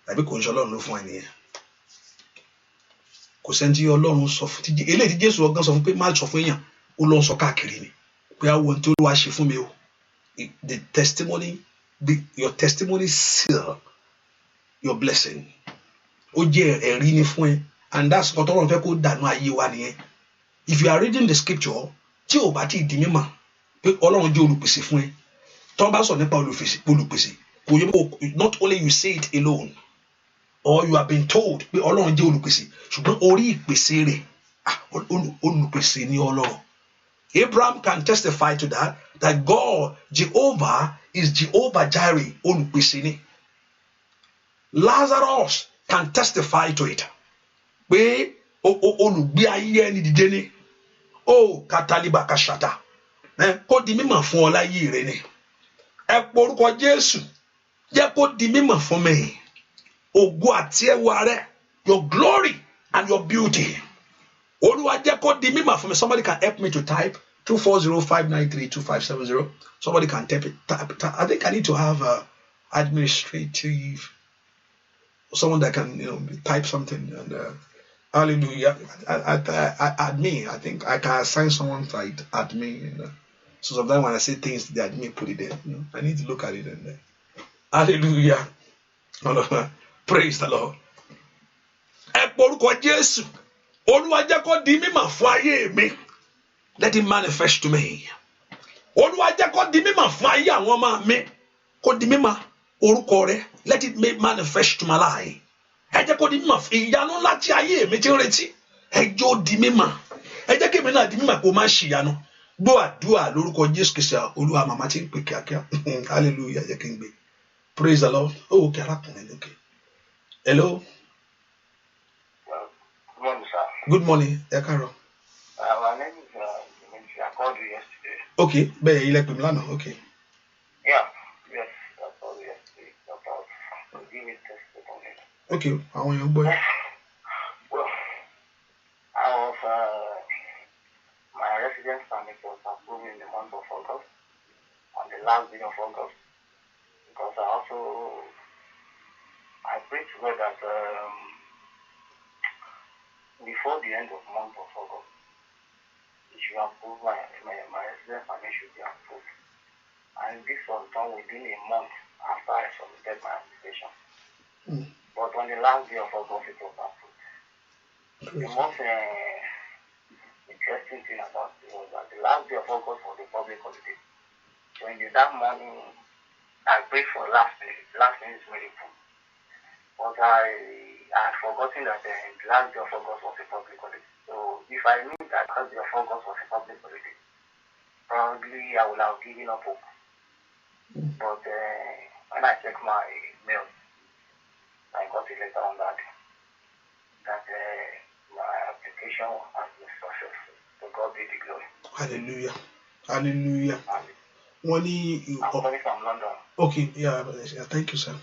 Àbí kò ń ṣe Ọlọ́run ló fún ẹni yẹn. Kò sẹ́ni tí Ọlọ́run sọ fún ti eléyìí tí Jésù ọgán sọ fún pé má sọ fún èèyàn ó lọ sọ káàkiri ni pé àwọn ohun tí Olúwa ṣe fún mi o. The testimony, your testimony seal your blessing. Ó jẹ́ ẹ̀rí ni fún ẹ, and that's what Ọlọ́run fẹ́ kó dànù ayé wa nìyẹn. If you are reading the scripture tí o bá ti di mímọ̀ pé Ọlọ́run jẹ́ olùpèsè fún ẹ, tó bá sọ nípa olùpèsè kò yẹ kó not only you say it alone. Or you have been told pé Ọlọ́run jẹ́ olùpèsè ṣùgbọ́n orí ìpèsè rẹ̀ olùpèsè ni Ọlọ́run. Abraham can testify to that God, Jehovah, is Jehovah Jireh, olùpèsè ni. Lazarus can testify to it pé olùgbé ayé ẹni dìde ni. Kataliba kashata kó di mímọ̀ fún ọ láyé rẹ ni. Ẹ pé orúkọ Jésù jẹ́ kó di mímọ̀ fún mi. Ògo àti ẹwà rẹ, your glory and your beauty. Olúwa jẹ́ kó di mímọ̀ fún mi. Somebody can help me to type 240-593-2570. Somebody can type it. I think I need to have administrative, someone that can type something. And hallelujah. Admin, I think I can assign someone to admin. So sometimes when I say things, the admin put it there. I need to look at it and hallelujah. Praise the Lord. Ẹ pé orúkọ Jésù. Olúwa jẹ́ kó di mímọ̀ fún ayé mi. Let it manifest to me. Olúwa jẹ́ kó di mímọ̀ fún ayé àwọn ọmọ mi. Kó di mímọ̀ orúkọ rẹ̀. Let it manifest to my life. Ẹ jẹ́ kó di mímọ̀ fún ìyanu ńlá tí ayé mi ti ń retí. Ẹ jẹ́ ó di mímọ̀. Ẹ jẹ́ kí èmi náà di mímọ̀ kó má ṣe ìyanu. Gbọ́ àdúrà lórúkọ Jésù Kristi. Olúwa màmá ti ń pè kíákíá. Hallelujah. Jẹ́ kí n gbé. Praise the Lord. Okay, arákùnrin. Okay. Hello. Well, good morning, sir. Good morning. Ẹ káàárọ̀. My name is Dimitri. I called you yesterday. Okay. Bẹ́ẹ̀ ilẹ̀ pè mí lánàá. Okay. Yeah. Yes. That's all we have to say about giving testimony. Okay, I want your boy. Well, I was my residence permit was approved in the month of August, on the last day of August, because I prayed to God that before the end of the month of August, it should approve my residence permit should be approved. And this was done within a month after I submitted my application. But on the last day of August, it was approved. The most interesting thing about it was that the last day of August was a public holiday. So in that morning, I prayed for last minute miracle. But I had forgotten that the last day of August was a public holiday. So if I knew that last day of August was a public holiday, probably I would have given up hope. But when I checked my mail, I got a letter on that my application has been successful. So God be the glory. Hallelujah. Hallelujah. I'm calling from London. Okay, yeah, thank you, sir.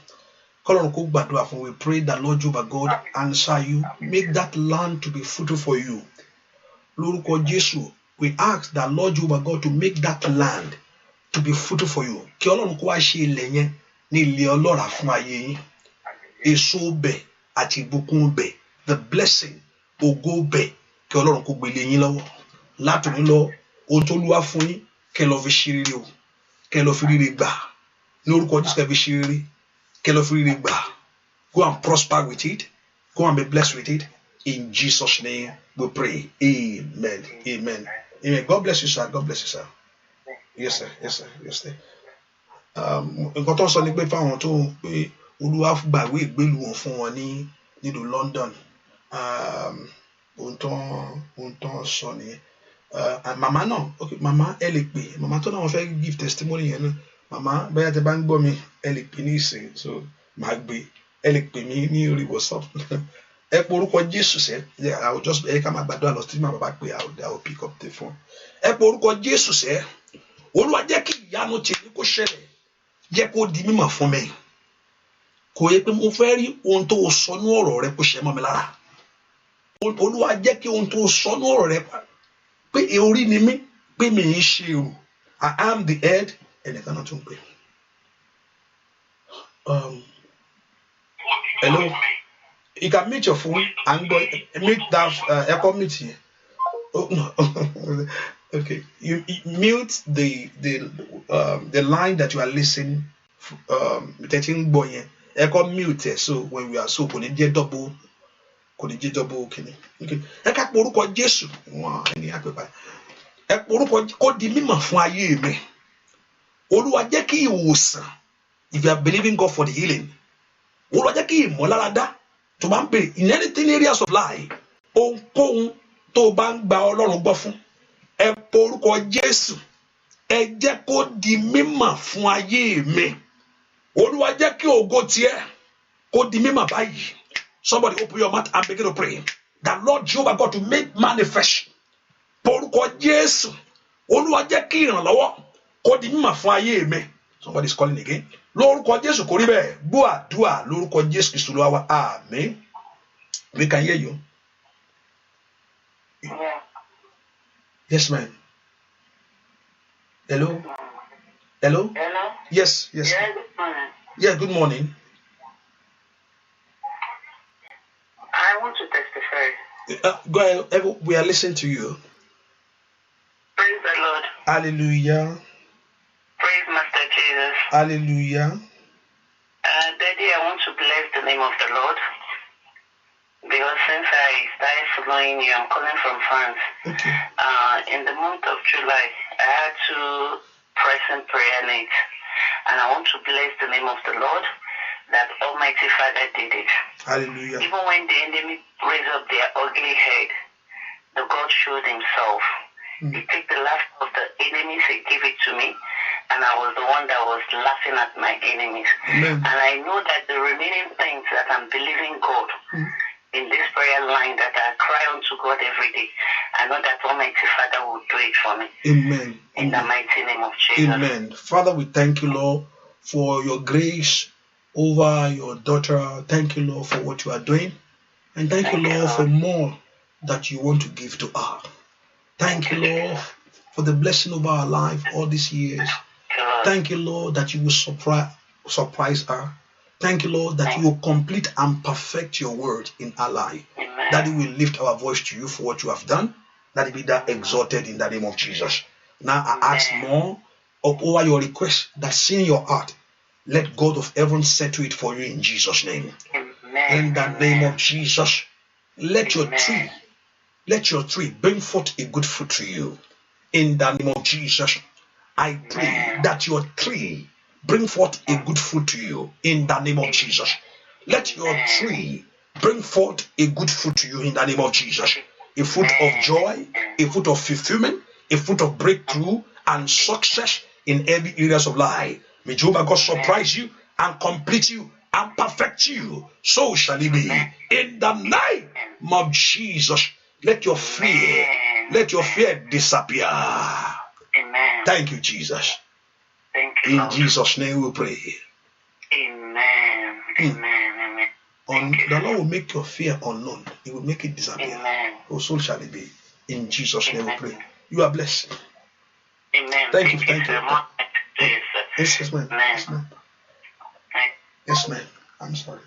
We pray that Lord Jehovah God answer you. Make that land to be fruitful for you. Lórúkọ Jésù, we ask that Lord Jehovah God to make that land to be fruitful for you. Kí Ọlọ́run kó wá ṣe ilẹ̀ yẹn ní ilé ọlọ́ràá fún ayé yín. Èso bẹ̀ àti ìbùkún bẹ̀, the blessing, ògo bẹ̀, kí Ọlọ́run kó gbé lé yín lọ́wọ́. Látòní lọ, ohun tó Olúwa fún yín, kẹ́ lọ fi ṣe rere o, kẹ́ lọ fi rere gbà. Lórúkọ Jésù kẹ́ fi ṣe rere, kẹ́ lọ fi rere gbà. Go and prosper with it. Go and be blessed with it. In Jesus' name we pray. Amen. Amen. Amen. God bless you, sir. God bless you, sir. Yes, sir. Yes, sir. Yes, sir. Nǹkan tó ń sọ ni pé fáwọn tó ń pé Olúwa gbàgbé ìgbélu wọn fún wọn ní nílùú London. Ohun tó ń sọ nìyẹn. Màmá náà, okay, màmá ẹ lè pè, màmá tó náà wọ́n fẹ́ give testimony yẹn náà. Màmá bóyá tẹ bá ń gbọ́ mi, ẹ lè pè ní ìsìn, so màá gbé. Ẹ lè pè mí ní orí WhatsApp. Ẹ pe orúkọ Jésù sẹ́, I will just ẹ ká máa gbàdúrà lọ sí màmá bá pè, I will pick up the phone. Ẹ pe orúkọ Jésù sẹ́, Olúwa jẹ́ kí ìyanu tèmi kó ṣẹlẹ̀, jẹ́ kó di mímọ̀ fún mi. Kò yẹ pé mo fẹ́ rí ohun tó sọ ní ọ̀rọ̀ rẹ kó ṣẹ mọ́ mi lára. Olúwa jẹ́ kí ohun tó sọ ní ọ̀rọ̀ rẹ pé orí ni mí, pé mi ń ṣe èrò. I am the head, ẹnìkan náà tún pè. Hello. You can mute your phone and go mute that echo mute here. Oh no. Okay. You mute the line that you are listening. Echo mute. So when we are so kò ní jẹ́ double kìíní. Okay. Ẹ ká pe orúkọ Jésù. Wọ́n ẹni àpèpà. Ẹ pe orúkọ kó di mímọ̀ fún ayé mi. Olúwa jẹ́ kí ìwòsàn. If you are believing God for the healing. Olúwa jẹ́ kí ìmọ̀láradá tó bá ń pè in anything areas of life, ohunkóhun tó bá ń gba Ọlọ́run gbọ́ fún, ẹ pe orúkọ Jésù, ẹ jẹ́ kó di mímọ̀ fún ayé mi. Olúwa jẹ́ kí ògo tiẹ̀ kó di mímọ̀ báyìí. Somebody open your mouth and begin to pray that Lord Jehovah God to make manifest. Pe orúkọ Jésù, Olúwa jẹ́ kí ìrànlọ́wọ́ kó di mímọ̀ fún ayé mi. Somebody is calling again. Lórúkọ Jésù kò rí bẹ́ẹ̀. Gbọ́ àdúrà lórúkọ Jésù Kristu Olúwa wa. Amen. We can hear you. Yeah. Yes, ma'am. Hello? Hello? Hello? Yes, yes. Yeah, good morning. Yeah, good morning. I want to testify. Go ahead. We are listening to you. Praise the Lord. Hallelujah. Praise Master Jesus. Hallelujah. Daddy, I want to bless the name of the Lord. Because since I started following you, I'm calling from France. Okay. In the month of July, I had 2 pressing prayer needs. And I want to bless the name of the Lord that Almighty Father did it. Hallelujah. Even when the enemy raised up their ugly head, the God showed himself. He took the laugh of the enemies, he gave it to me, and I was the one that was laughing at my enemies. Amen. And I know that the remaining things that I'm believing God in this prayer line that I cry unto God every day. I know that Almighty Father will do it for me. Amen. In the mighty name of Jesus. Amen. Father, we thank you, Lord, for your grace over your daughter. Thank you, Lord, for what you are doing. And thank you, Lord, for more that you want to give to her. Thank you, Lord, for the blessing of our life all these years. Thank you, Lord, that you will surprise her. Thank you, Lord, that you will complete and perfect your word in our life. That we will lift our voice to you for what you have done. That it be that exalted in the name of Jesus. Now I ask more over your request that's in your heart. Let God of heaven settle it for you in Jesus' name. In the name of Jesus, let your tree bring forth a good fruit to you. In the name of Jesus, I pray that your tree bring forth a good fruit to you. In the name of Jesus, let your tree bring forth a good fruit to you. In the name of Jesus, a fruit of joy, a fruit of fulfillment, a fruit of breakthrough and success in every areas of life. May Jehovah God surprise you and complete you and perfect you. So shall it be. In the name of Jesus, let your fear disappear. Amen. Thank you, Jesus. Thank you, In Jesus' name we pray. Amen. Amen. The Lord will make your fear unknown. He will make it disappear. Amen. Oh, so shall it be. In Jesus' name we pray. You are blessed. Amen. Thank you. Yes, ma'am. Yes, ma'am. I'm sorry.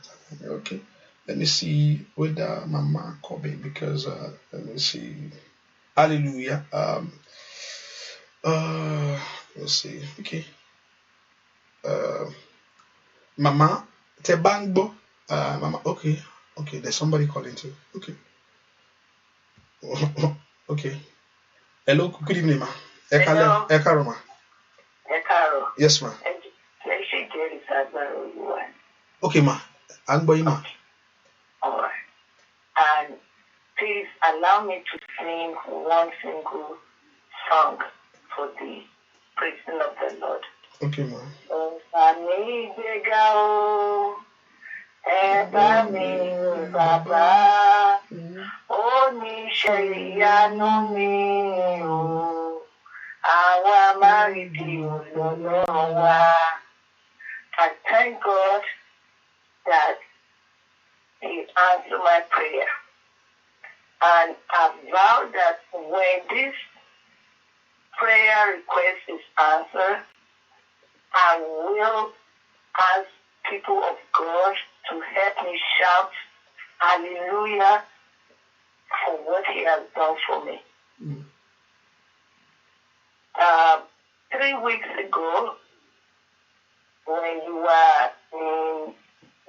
Okay. Let me see whether Mama Kobe, because let me see. Hallelujah. Let's see. Okay. Mama Tebangbo. Mama. Okay. There's somebody calling too. Okay. Okay. Hello. Good evening, ma. Hello. Ekaro, ma. Ekaro. Yes, ma. Okay, ma. Angboy, ma. All right. And please allow me to sing one single song for the praising of the Lord. Okay, ma. I thank God that He answered my prayer. And I vow that when this prayer request is answered, I will ask people of God to help me shout hallelujah for what He has done for me. 3 weeks ago, when you were in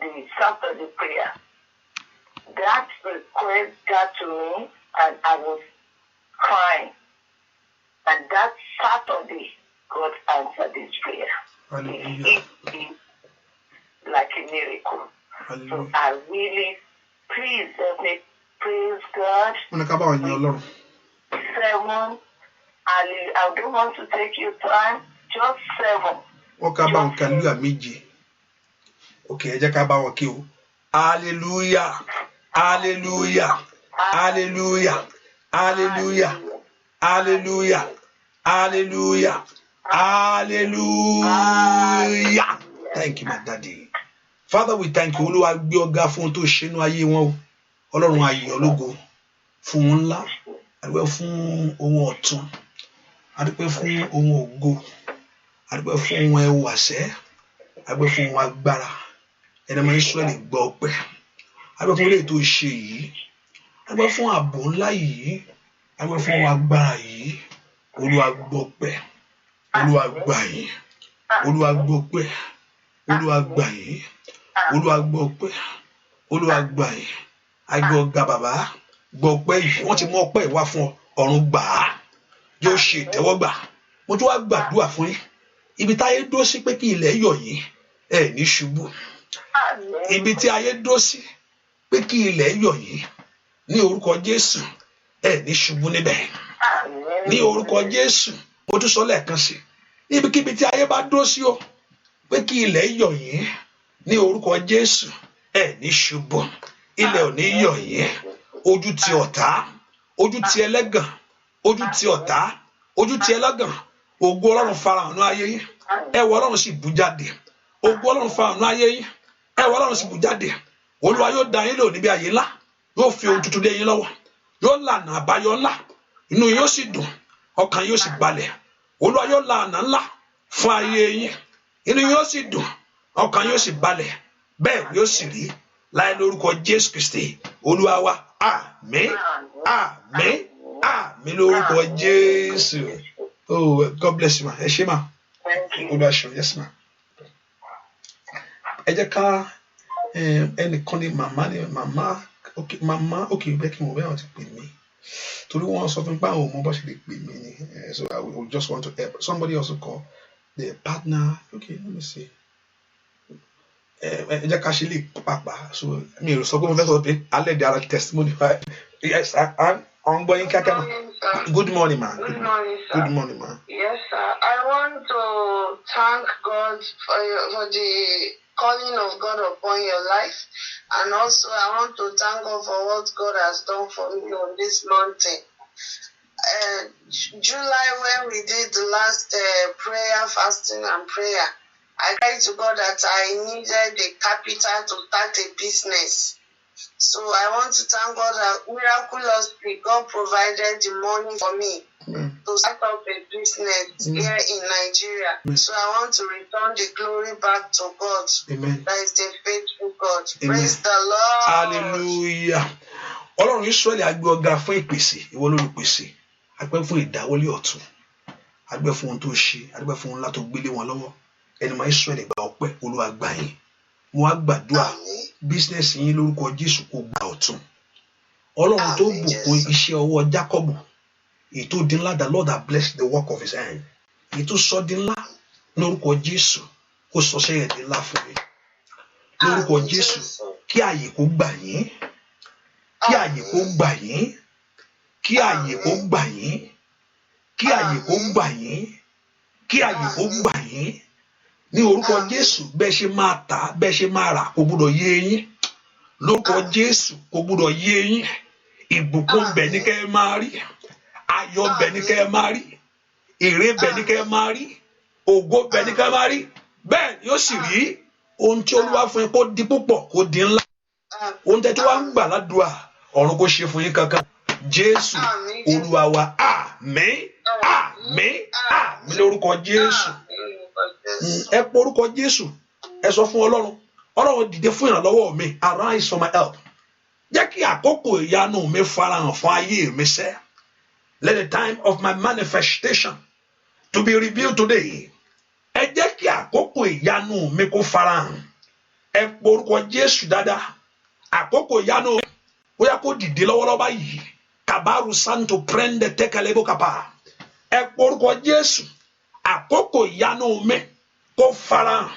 the Saturday prayer, that request got to me and I was crying. And that Saturday, God answered this prayer. Hallelujah. It is like a miracle. Hallelujah. So I really, please help me praise God. 7, I don't want to take your time, just 7. Okay, hallelujah. Hallelujah. Hallelujah. Hallelujah. Hallelujah. Hallelujah. Hallelujah. Thank you, my daddy. Father, we thank you. Olúwa gbé ọ̀gá fún tó ṣe nínú ayé wọn o. Ọlọ́run ayé ológo fún wọn ńlá. Adúpẹ́ fún ohun ọ̀tun. Adúpẹ́ fún ohun ògo. Adúpẹ́ fún ohun ẹwàsẹ́. Adúpẹ́ fún ohun agbára. Ẹni ọmọ Ísírẹ́lì gbọ́ ọpẹ́. Adúpẹ́ fún ilé tó ṣe yìí. Adúpẹ́ fún ààbò ńlá yìí. Adúpẹ́ fún ohun agbára yìí. Olúwa gbọ́ ọpẹ́. Olúwa gbà yín. Olúwa gbọ́ ọpẹ́. Olúwa gbà yín. Olúwa gbọ́ ọpẹ́. Olúwa gbà yín. Àgbọ̀ ọ̀gá bàbá gbọ́ ọpẹ́ yìí. Wọ́n ti mú ọpẹ́ ìwá fún ọ. Ọ̀run gbà á. Yóò ṣe ìtẹ́wọ́gbà. Mo tún wá gbàdúrà fún yín. Ibi táyé dó sí pé kí ilẹ̀ yọ̀ yín. Ẹ ní ṣubú. Ibi tí ayé dó sí pé kí ilẹ̀ yọ̀ yín. Ní orúkọ Jésù. Ẹ ní ṣubú níbẹ̀. Ní orúkọ Jésù. Mo tún sọ lẹ́ẹ̀kan sí. Ibikíbi tí ayé bá dó sí o. Pé kí ilẹ̀ yọ̀ yín. Ní orúkọ Jésù. Ẹ ní ṣubú. ilẹ̀ ò ní yọ̀ yín ojú ti ọ̀tá ojú ti ẹlẹ́gàn ojú ti ọ̀tá ojú ti ẹlẹ́gàn ògo Ọlọ́run farahàn ní ayé yín ẹwà Ọlọ́run sì bú jáde ògo Ọlọ́run farahàn ní ayé yín ẹwà Ọlọ́run sì bú jáde Olúwa yóò dá yín lò níbi àyè ńlá yóò fi ohun tuntun lé yín lọ́wọ́ yóò lànà àbáyọ ńlá inú yóò sì dùn ọkàn yóò sì balẹ̀ Olúwa yóò lànà ńlá fún ayé yín inú yóò sì dùn ọkàn yóò sì balẹ̀ bẹ́ẹ̀ yóò sì rí láì lórúkọ Jésù Kristi Olúwa wa àmín àmín àmín lórúkọ Jésù. Oh, God bless you, ma. Ẹ ṣé ma. Olúwa ṣeun, yes ma. Ẹ jẹ́ ká ẹnìkan ní màmá okay bẹ́ẹ̀ kí n wò bẹ́ẹ̀ wọ́n ti pè mí torí wọ́n sọ fún mi pé àwọn ọmọ bá ṣe lè pè mí ni so I will just want to help somebody also call the partner okay let me see ẹ jẹ́ ká ṣe lè pàpà so mi ò sọ pé mo fẹ́ sọ pé alẹ́ di ara testimony yes I'm going kíákíá ma good morning ma Good morning, sir. Good morning ma. Yes, sir. I want to thank God for the calling of God upon your life, and also I want to thank God for what God has done for me on this mountain. July, when we did the last prayer, fasting and prayer, I cried to God that I needed the capital to start a business. So I want to thank God that miraculously God provided the money for me to start up a business here in Nigeria. So I want to return the glory back to God. Amen. That is the faithful God. Amen. Praise the Lord. Hallelujah. Ọlọ́run Ísírẹ́lì a gbé ọ̀gá fún ìpèsè ìwọ olùpèsè a gbé fún ìdáwọ́lé ọ̀tun a gbé fún ohun tó ṣe a gbé fún ohun ńlá tó gbélé wọn lọ́wọ́ ẹni mọ Ísírẹ́lì gba ọpẹ́ Olúwa gbà yín mo wá gbàdúrà bísínẹ́sì yín lórúkọ Jésù kó gba ọ̀tun Ọlọ́run tó bùkún iṣẹ́ ọwọ́ Jákọ́bù èyí tó di ńlá the Lord that bless the work of his hand èyí tó sọ di ńlá lórúkọ Jésù kó sọ sẹ́yìn di ńlá fún mi lórúkọ Jésù kí ààyè kó gbà yín kí ààyè kó gbà yín kí ààyè kó gbà yín kí ààyè kó gbà yín kí ààyè kó gbà yín ní orúkọ Jésù bẹ́ẹ̀ ṣe máa tà bẹ́ẹ̀ ṣe máa rà kò gbúdọ̀ yé yín lórúkọ Jésù kò gbúdọ̀ yé yín ìbùkún bẹ̀ ní kẹ́ ẹ máa rí ayọ̀ bẹ̀ ní kẹ́ ẹ máa rí èrè bẹ̀ ní kẹ́ ẹ máa rí ògo bẹ̀ ní kẹ́ ẹ máa rí bẹ́ẹ̀ ni ó sì rí ohun tí Olúwa fún yín kó di púpọ̀ kó di ńlá ohun tẹ́ tí wàá ń gbà ládùúà ọ̀run kó ṣe fún yín kankan Jésù Olúwa wa àmín àmín àmín lórúkọ Jésù ẹ pọ orúkọ Jésù ẹ sọ fún Ọlọ́run dìde fún ìrànlọ́wọ́ mi arise for my help jẹ́ kí àkókò ìyanu mi farahàn fún ayé mi sẹ́ let the time of my manifestation to be revealed today ẹ jẹ́ kí àkókò ìyanu mi kó farahàn ẹ pọ orúkọ Jésù dáadáa àkókò ìyanu ó yá kó dìde lọ́wọ́lọ́wọ́ báyìí kabaru santo prende tekalebo kapa ẹ pọ orúkọ Jésù àkókò ìyanu mi kó farahàn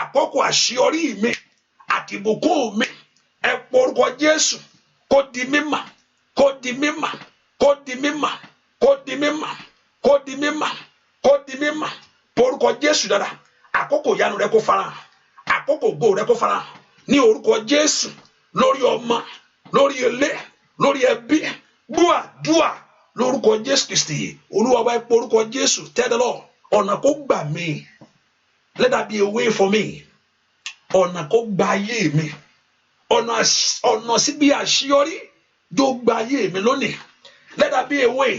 àkókò àṣeyọrí mi àti ìbùkún mi ẹ pọ orúkọ Jésù kó di mímọ̀ kó di mímọ̀ kó di mímọ̀ kó di mímọ̀ kó di mímọ̀ kó di mímọ̀ pọ orúkọ Jésù dáadáa àkókò ìyanu rẹ kó farahàn àkókò ògo rẹ kó farahàn ní orúkọ Jésù lórí ọmọ lórí ilé lórí ẹbí gbọ́ àdúà lórúkọ Jésù Kristi Olúwa wa ẹ pọ orúkọ Jésù tẹ́lẹ̀ ọ̀nà kó gbà mí let that be a way for me ọ̀nà kó gba ayé mi ọ̀nà síbi àṣeyọrí yóò gba ayé mi lónìí let that be a way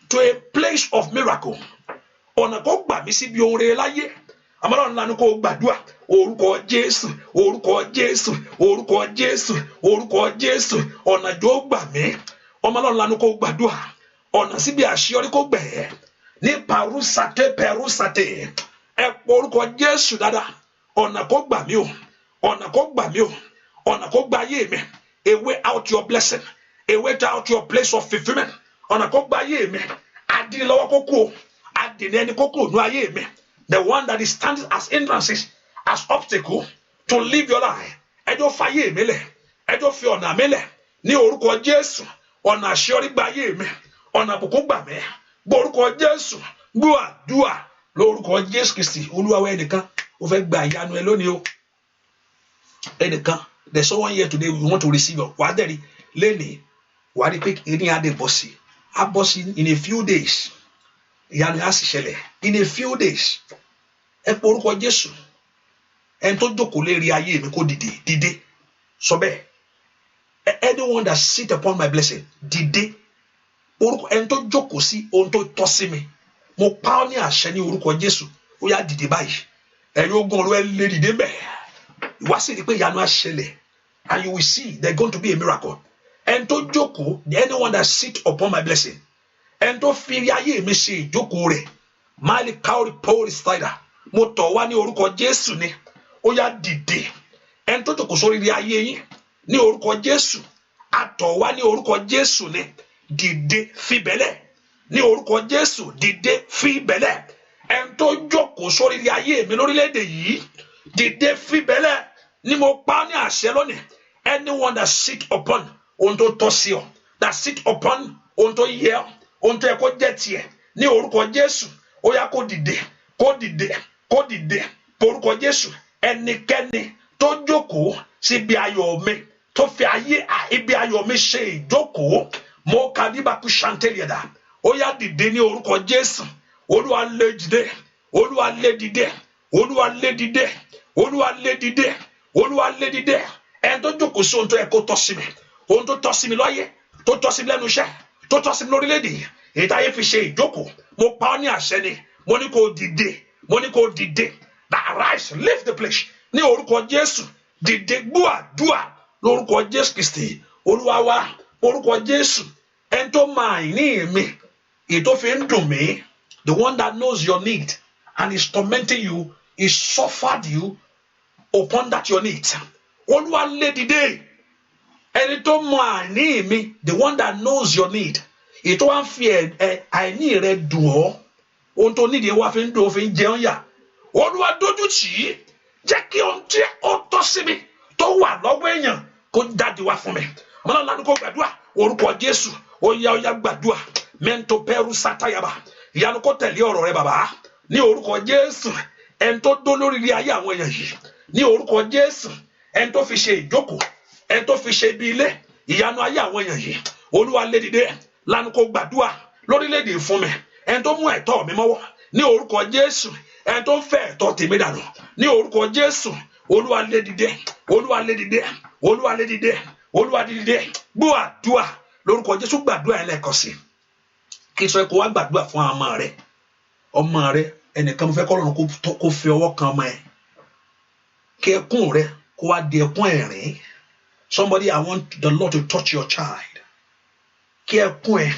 to a place of miracle ọ̀nà kó gbà mí síbi ohun rere láyé àmọ́lọ́run lanu kó gbàdúrà orúkọ Jésù orúkọ Jésù orúkọ Jésù orúkọ Jésù ọ̀nà yóò gbà mí ọmọlọ́run lanu kó gbàdúrà ọ̀nà síbi àṣeyọrí kó gbẹ̀ ní pẹrúsàtẹ ẹ pọ orúkọ Jésù dáadáa ọ̀nà kó gbà mí o ọ̀nà kó gbà mí o ọ̀nà kó gba ayé mi a way out your blessing a way out your place of fulfilment ọ̀nà kó gba ayé mi adínlọ́wọ́ kó kú o adìní ẹni kó kú ònú ayé mi the one that is standing as hindrances as obstacle to live your life ẹjọ́ fa ayé mi lẹ̀ ẹjọ́ fi ọ̀nà mi lẹ̀ ní orúkọ Jésù ọ̀nà àṣeyọrí gba ayé mi ọ̀nà àbùkún gbà mí gbórúkọ Jésù gbọ́ àdúà lórúkọ Jésù Kristi Olúwa wa ẹnìkan ó fẹ́ gba ìyanu ẹ lónìí o ẹnìkan There's someone here today we want to receive your waderi leni wadi pick any other bossy. A bossy in a few days. Ìyanu á sì ṣẹlẹ̀ in a few days. Ẹ pe orúkọ Jésù. Ẹni tó jókòó lérí ayé mi kó dìde. Sọ bẹ́ẹ̀. Anyone that sit upon my blessing, dìde. Orúkọ ẹni tó jókòó sí ohun tó tọ́ sí mi. Mo pa ọ́ ní àṣẹ ní orúkọ Jésù. Ó yá dìde báyìí. Ẹ̀yin ogun Olúwa lè dìde bẹ́ẹ̀. Ìwá sì rí pé ìyanu á ṣẹlẹ̀. And you will see there's going to be a miracle. Ẹni tó jókòó, anyone that sit upon my blessing. Ẹni tó fi ayé mi ṣe ìjókòó rẹ̀. Máàlì káórí pọ́ọ̀rì spider. Mo tọ̀ wá ní orúkọ Jésù ni. Ó yá dìde. Ẹni tó jókòó sórí ilé ayé yín ní orúkọ Jésù. A tọ̀ wá ní orúkọ Jésù ni. Dìde fi bẹ̀lẹ̀. Ní orúkọ Jésù dìde fi bẹ̀lẹ̀. Ẹni tó jókòó sórí ilé ayé mi lórílẹ̀-èdè yìí. Dìde fi bẹ̀lẹ̀. Ní mo pa ní àṣẹ lónìí. Anyone that sit upon ohun tó tọ́ sí ọ. That sit upon ohun tó yẹ ọ. Ohun tó yẹ kó jẹ́ tiẹ̀. Ní orúkọ Jésù. Ó yá kó dìde. Kó dìde. Kó dìde. Orúkọ Jésù. Ẹnikẹ́ni tó jókòó síbi ayọ̀ mi. Tó fi ayé ibi ayọ̀ mi ṣe ìjókòó. Mo kàdíbàkú ṣàǹtẹ̀lẹ̀dà. Ó yá dìde ní orúkọ Jésù. Olúwa lé dìde. Olúwa lé dìde. Olúwa lé dìde. Olúwa lé dìde. Olúwa lé dìde. Ẹni tó jókòó sí ohun tó yẹ kó tọ́ sí mi. Ohun tó tọ́ sí mi láyé. Tó tọ́ sí mi lẹ́nu iṣẹ́. Tó tọ́ sí mi lórílẹ̀-èdè. Èyí táyé fi ṣe ìjókòó. Mo pa ọ́ ní àṣẹ ni. Mo ní kó dìde. Mo ní kó dìde. That arise, leave the place. Ní orúkọ Jésù. Dìde gbúàdúà lórúkọ Jésù Kristi. Olúwa wa orúkọ Jésù. Ẹni tó máa ní mi. Èyí tó fi ń dùn mí. The one that knows your need and is tormenting you, is suffered you upon that your need. Olúwa lé dìde. Ẹni tó máa ní mi. The one that knows your need. Èyí tó wá ń fi àìní rẹ dùn ọ́. Ohun tó nídìí wá fi ń dùn ó fi ń jẹun yà. Olúwa dójú tì í. Jẹ́ kí ohun tí ó tọ́ sí mi tó wà lọ́wọ́ èèyàn kó jáde wá fún mi. Ọmọlá ńlá ni kò gbàdúrà. Orúkọ Jésù. Ó yá gbàdúrà. Mẹ́ntò pẹ́rù sátayaba. Ìyanu kó tẹ̀lé ọ̀rọ̀ rẹ bàbá. Ní orúkọ Jésù. Ẹni tó dó lórí ilé ayé àwọn èèyàn yìí. Ní orúkọ Jésù. Ẹni tó fi ṣe ìjókòó. Ẹni tó fi ṣe ibi ilé. Ìyanu ayé àwọn èèyàn yìí. Olúwa lé dìde. Lánàá kó gbàdúrà lórílẹ̀-èdè fún mi. Ẹni tó mú ẹ̀tọ́ mi mọ́wọ́. Ní orúkọ Jésù. Ẹni tó ń fẹ́ ẹ̀tọ́ tèmi dànù. Ní orúkọ Jésù. Olúwa lé dìde. Olúwa lé dìde. Olúwa lé dìde. Olúwa lé dìde. Gbọ́ àdúà lórúkọ Jésù. Gbàdúrà yẹn lẹ́ẹ̀kan sí. Kí sọ kó wá gbàdúrà fún ọmọ rẹ. Ọmọ rẹ ẹnìkan mo fẹ́ kọ́ lọ́run kó fi ọwọ́ kan ọmọ ẹ. Kí ẹkún rẹ kó wá di ẹkún ẹ̀rín. Somebody, I want the Lord to touch your child. Kí ẹkún ẹ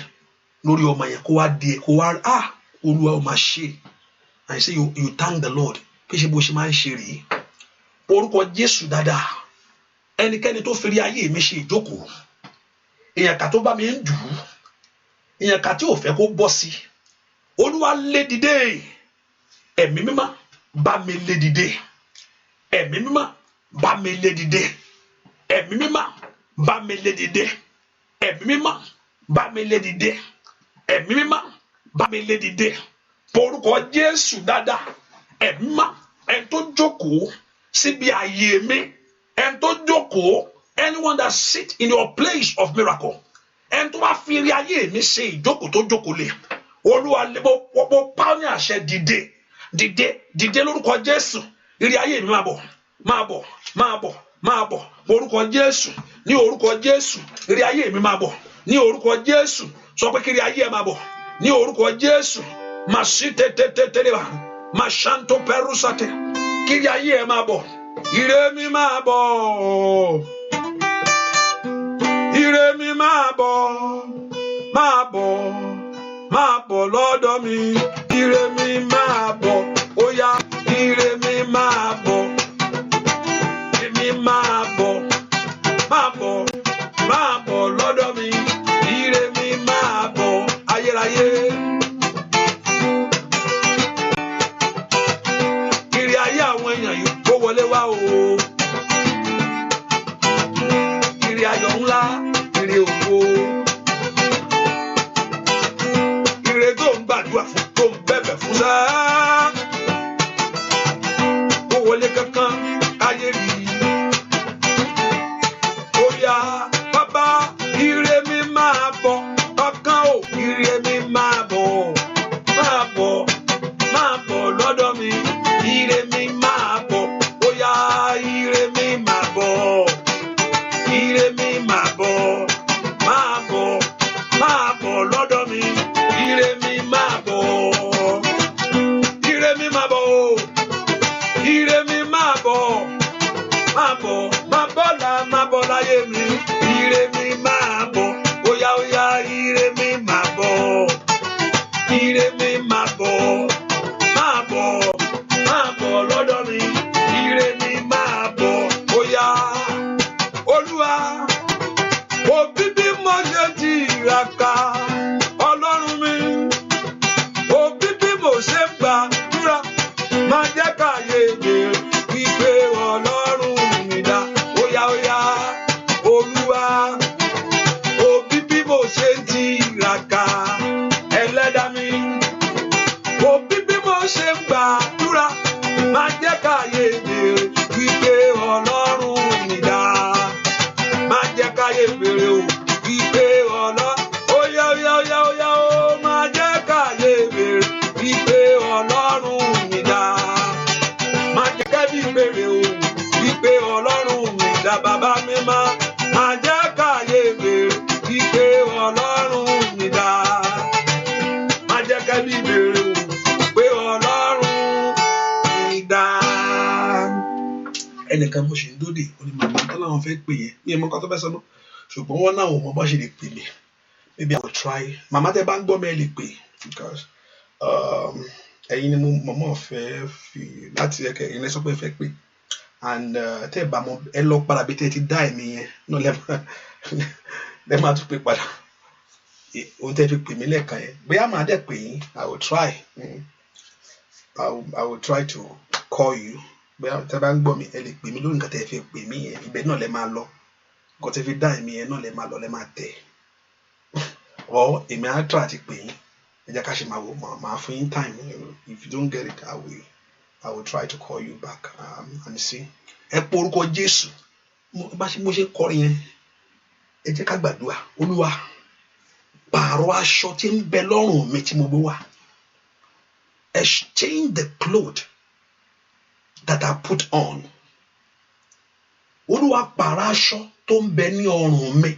lórí ọmọ yẹn kó wá di kó wá Olúwa ó máa ṣe. And you say you thank the Lord. Kí ṣe bó ṣe máa ń ṣe rèé. Orúkọ Jésù dáadáa. Ẹnikẹ́ni tó fi rí ayé mi ṣe ìjókòó. Èèyàn kà tó bá mi ń dùn. Èèyàn kà tí ò fẹ́ kó bọ́ sí. Olúwa lé dìde. Ẹ̀mí mímọ́ bá mi lé dìde. Ẹ̀mí mímọ́ bá mi lé dìde. Ẹ̀mí mímọ́ bá mi lé dìde. Ẹ̀mí mímọ́ bá mi lé dìde. Ẹ̀mí mímọ́ bá mi lé dìde. Orúkọ Jésù dáadáa. Ẹ̀mí mímọ́ ẹni tó jókòó síbi ayé mi. Ẹni tó jókòó. Anyone that sit in your place of miracle. Ẹni tó wá fi rí ayé mi ṣe ìjókòó tó jókòó lé. Olúwa lé mo pa ní àṣẹ dìde. Dìde lórúkọ Jésù. Rí ayé mi máa bọ̀. Máa bọ̀. Máa bọ̀. Máa bọ̀. Orúkọ Jésù. Ní orúkọ Jésù. Rí ayé mi máa bọ̀. Ní orúkọ Jésù. Sọ pé kí rí ayé máa bọ̀. Ní orúkọ Jésù. Máa ṣí tètè wá. Máa ṣàǹtó pẹ̀rú sàtẹ̀. Kí rí ayé máa bọ̀. Ire mi máa bọ̀. Ire mi máa bọ̀. Máa bọ̀. Máa bọ̀ lọ́dọ̀ mi. Ire mi máa bọ̀. Ó yá. Ire mi máa bọ̀. Ire mi máa bọ̀. Máa bọ̀. Máa bọ̀ lọ́dọ̀ mi. Ire mi máa bọ̀. Ayérayé. Ire ayé àwọn èèyàn yìí kó wọlé wá o. Ire ayọ̀ ńlá. Ire ògo. Ire tó ń gbàdúrà fún tó ń bẹ̀bẹ̀ fún sáà. Ó wọlé kankan. máa bọ̀ láyé mi, ire mi máa bọ̀, óyá ire mi máa bọ̀, ire mi máa bọ̀ lọ́dọ̀ mi, ire mi máa bọ̀, óyá Olúwa, òbí bí mo ṣe tiraka, Ọlọ́run mi, òbí bí mo ṣe gbàdúrà, má jẹ́ káyé bèrè wípé Ọlọ́run mi dá, óyá Olúwa, òbí bí mo ṣe tiraka, Ẹlẹ́dàá mi, òbí bí mo ṣe gbàdúrà, má jẹ́ káyé bèrè wípé Ọlọ́run mi dá, má jẹ́ káyé bèrè o wípé óyá o, má jẹ́ káyé bèrè wípé Ọlọ́run mi dá, má jẹ́ káyé bèrè o wípé Ọlọ́run mi dá, bàbá mi má jẹ́ káyé bèrè wípé Ọlọ́run mi dá, má jẹ́ káyé bèrè o wípé Ọlọ́run mi dá. Ẹnìkan mo ṣe ń dóde òní màmá tó láwọn fẹ́ pè yẹn ní ẹ̀mọ́ kan tó fẹ́ sọ náà, ṣùgbọ́n wọ́n náà ò mọ bá ṣe lè pè mí. Maybe I will try. Màmá tẹ́ bá ń gbọ́ mi ẹ lè pè because ẹ̀yin ni mo mọ̀mọ́ fẹ́ fi láti ẹ̀kẹ́ ẹ̀yin lẹ́sọ́ pé fẹ́ pè and tẹ́ ẹ bá mọ ẹ lọ padà bí tẹ́ ti dá ẹ̀mí yẹn náà lẹ́ máa tún pè padà ohun tẹ́ fi pè mí lẹ́ẹ̀kan yẹn bóyá màá dẹ̀ pè yín I will try. I will try to call you. Bóyá tẹ́ bá ń gbọ́ mi ẹ lè pè mí lórí nǹkan tẹ́ fi pè mí yẹn ibẹ̀ náà lẹ́ máa lọ nǹkan tẹ́ fi dá ẹ̀mí yẹn náà lẹ́ máa lọ lẹ́ máa tẹ̀ or èmi á try àti pè yín ẹ jẹ́ ká ṣe máa wò máa fún yín time if you don't get it I will try to call you back and see. Ẹ pọ orúkọ Jésù bá ṣe mo ṣe kọrin yẹn ẹ jẹ́ ká gbàdúrà Olúwa pààrọ̀ aṣọ tí ń bẹ lọ́rùn mi tí mo gbé wá, exchange the cloth that I put on. Olúwa pààrọ̀ aṣọ tó ń bẹ ní ọrùn mi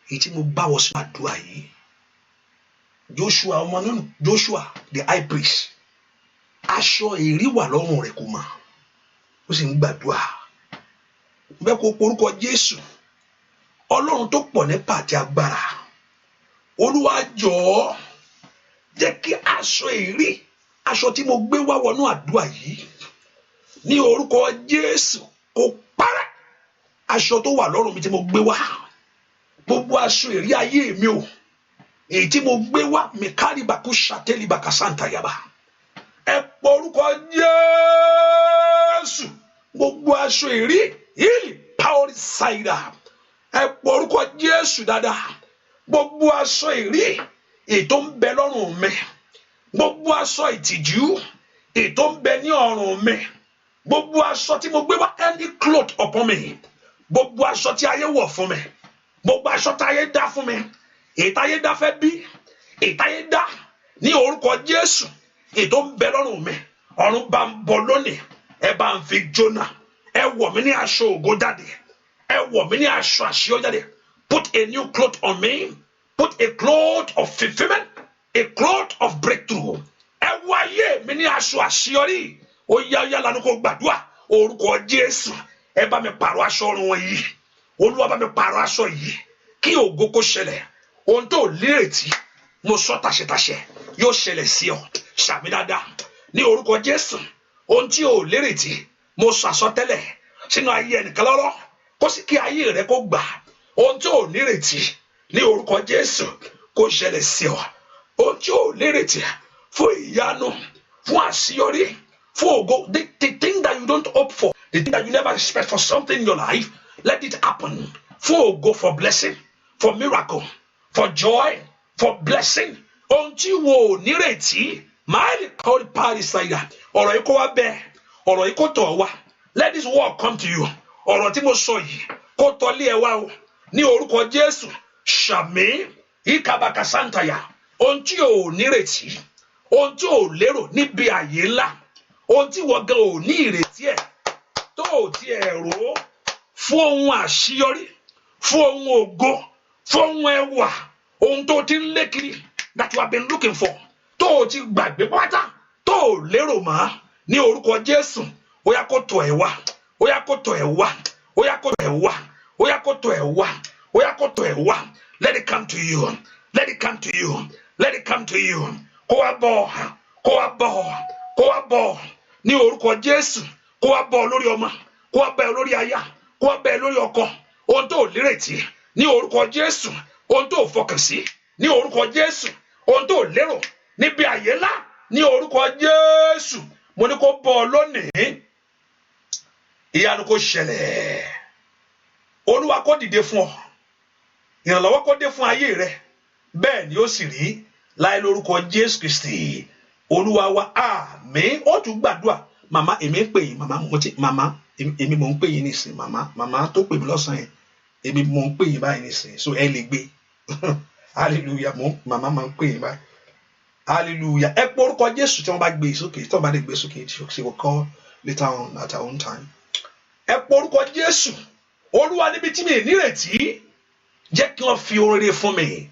èyí tí mo bá wọ sí àdúrà yìí. Joshua the high priest aṣọ èrí wà lọ́rùn rẹ̀ kò mà ó sì ń gbàdúrà bẹ́ẹ̀ kó porúkọ Jésù Ọlọ́run tó pọ̀ nípa àti agbára. Olúwa jọ̀ọ́ jẹ́ kí aṣọ èrí aṣọ tí mo gbé wá wọnú àdúrà yìí ní orúkọ Jésù kó parẹ́. Aṣọ tó wà lọ́rùn mi tí mo gbé wá gbogbo aṣọ èrí ayé mi o èyí tí mo gbé wá mekari baku shateli bakasanta yaba ẹ pọ orúkọ Jésù gbogbo aṣọ èrí ìlì power side ẹ pọ orúkọ Jésù dáadáa gbogbo aṣọ èrí èyí tó ń bẹ lọ́rùn mi gbogbo aṣọ ìtìjú èyí tó ń bẹ ní ọrùn mi gbogbo aṣọ tí mo gbé wá any cloth upon me gbogbo aṣọ tí ayé wọ̀ fún mi gbogbo aṣọ tí ayé dá fún mi èyí tí ayé dá fẹ́ bí èyí tí ayé dá ní orúkọ Jésù èyí tó ń bẹ lọ́rùn mi ọ̀run bá ń bọ̀ lónìí ẹ bá ń fi jóná ẹ wọ̀ mí ní aṣọ ògo jáde ẹ wọ̀ mí ní aṣọ àṣeyọrí jáde. Put a new cloth on me, put a cloth of fulfillment, a cloth of breakthrough. Ẹ wọ ayé mi ní aṣọ àṣeyọrí ó yá lánàá kó gbàdúrà orúkọ Jésù ẹ bá mi pààrọ̀ aṣọ ọrùn wọn yìí Olúwa bá mi pààrọ̀ aṣọ yìí kí ògo kó ṣẹlẹ̀ ohun tó lérètí mo sọ tàṣẹtàṣẹ yóò ṣẹlẹ̀ sí ọ ṣàmì dáadáa ní orúkọ Jésù ohun tí ò lérètí mo sọ àsọtẹ́lẹ̀ sínú ayé ẹnìkan lọ́rọ̀ kó sì kí ayé rẹ kó gbà ohun tí ò lérètí ní orúkọ Jésù kó ṣẹlẹ̀ sí ọ ohun tí ò lérètí fún ìyanu fún àṣeyọrí fún ògo the thing that you don't hope for the thing that you never expect for something in your life let it happen fún ògo for blessing for miracle for joy for blessing ohun tí wo ò nírètí máa lè kọ́ parí ṣáyà ọ̀rọ̀ yìí kó wá bẹ́ẹ̀ ọ̀rọ̀ yìí kó tọ̀ wá let this word come to you ọ̀rọ̀ tí mo sọ yìí kó tọ́ lé ẹ wá o ní orúkọ Jésù ṣàmì ìkàbàkà sàǹtàyà ohun tí ò nírètí ohun tí ò lérò níbi àyè ńlá ohun tí wọ́n gan ò ní ìrètí ẹ̀ tó ò ti ẹ̀ rò ó fún ohun àṣeyọrí fún ohun ògo fún ohun ẹwà ohun tó ti ń lé kiri that you have been looking for tó ò ti gbàgbé pátá tó ò lérò mọ́ ní orúkọ Jésù ó yá kó tọ̀ ẹ́ wá ó yá kó tọ̀ ẹ́ wá Oya koto ewa. Oya koto ewa. Oya koto ewa. Let it come to you. Let it come to you. Let it come to you. Kó wá bọ̀. Kó wá bọ̀. Kó wá bọ̀. Ní orúkọ Jésù. Kó wá bọ̀ lórí ọmọ. Kó wá bẹ̀ lórí aya. Kó wá bẹ̀ lórí ọkọ. Ohun tó lérètí. Ní orúkọ Jésù. Ohun tó fọkàn sí. Ní orúkọ Jésù. Ohun tó lérò. Níbi àyè ńlá. Ní orúkọ Jésù. Mo ní kó bọ̀ lónìí. Ìyanu kó ṣẹlẹ̀. Olúwa kó dìde fún ọ. Ìrànlọ́wọ́ kó dé fún ayé rẹ. Bẹ́ẹ̀ ni ó sì rí láì lórúkọ Jésù Kristi. Olúwa wa àmín. Ó tún gbàdúrà. Màmá èmi ń pè yín. Màmá èmi mò ń pè yín nísìn. Màmá tó pè mí lọ́sàn-án yẹn. Èmi mò ń pè yín báyìí nísìn. So ẹ lè gbé. Hallelujah. Màmá máa ń pè yín báyìí. Hallelujah. Ẹ pé orúkọ Jésù tí wọ́n bá gbé sókè. Tí wọ́n bá lè gbé sókè. She will call later on at her own time. Ẹ pé orúkọ Jésù. Olúwa níbi tí mi ò nírètí. Jẹ́ kí wọ́n fi oore fún mi.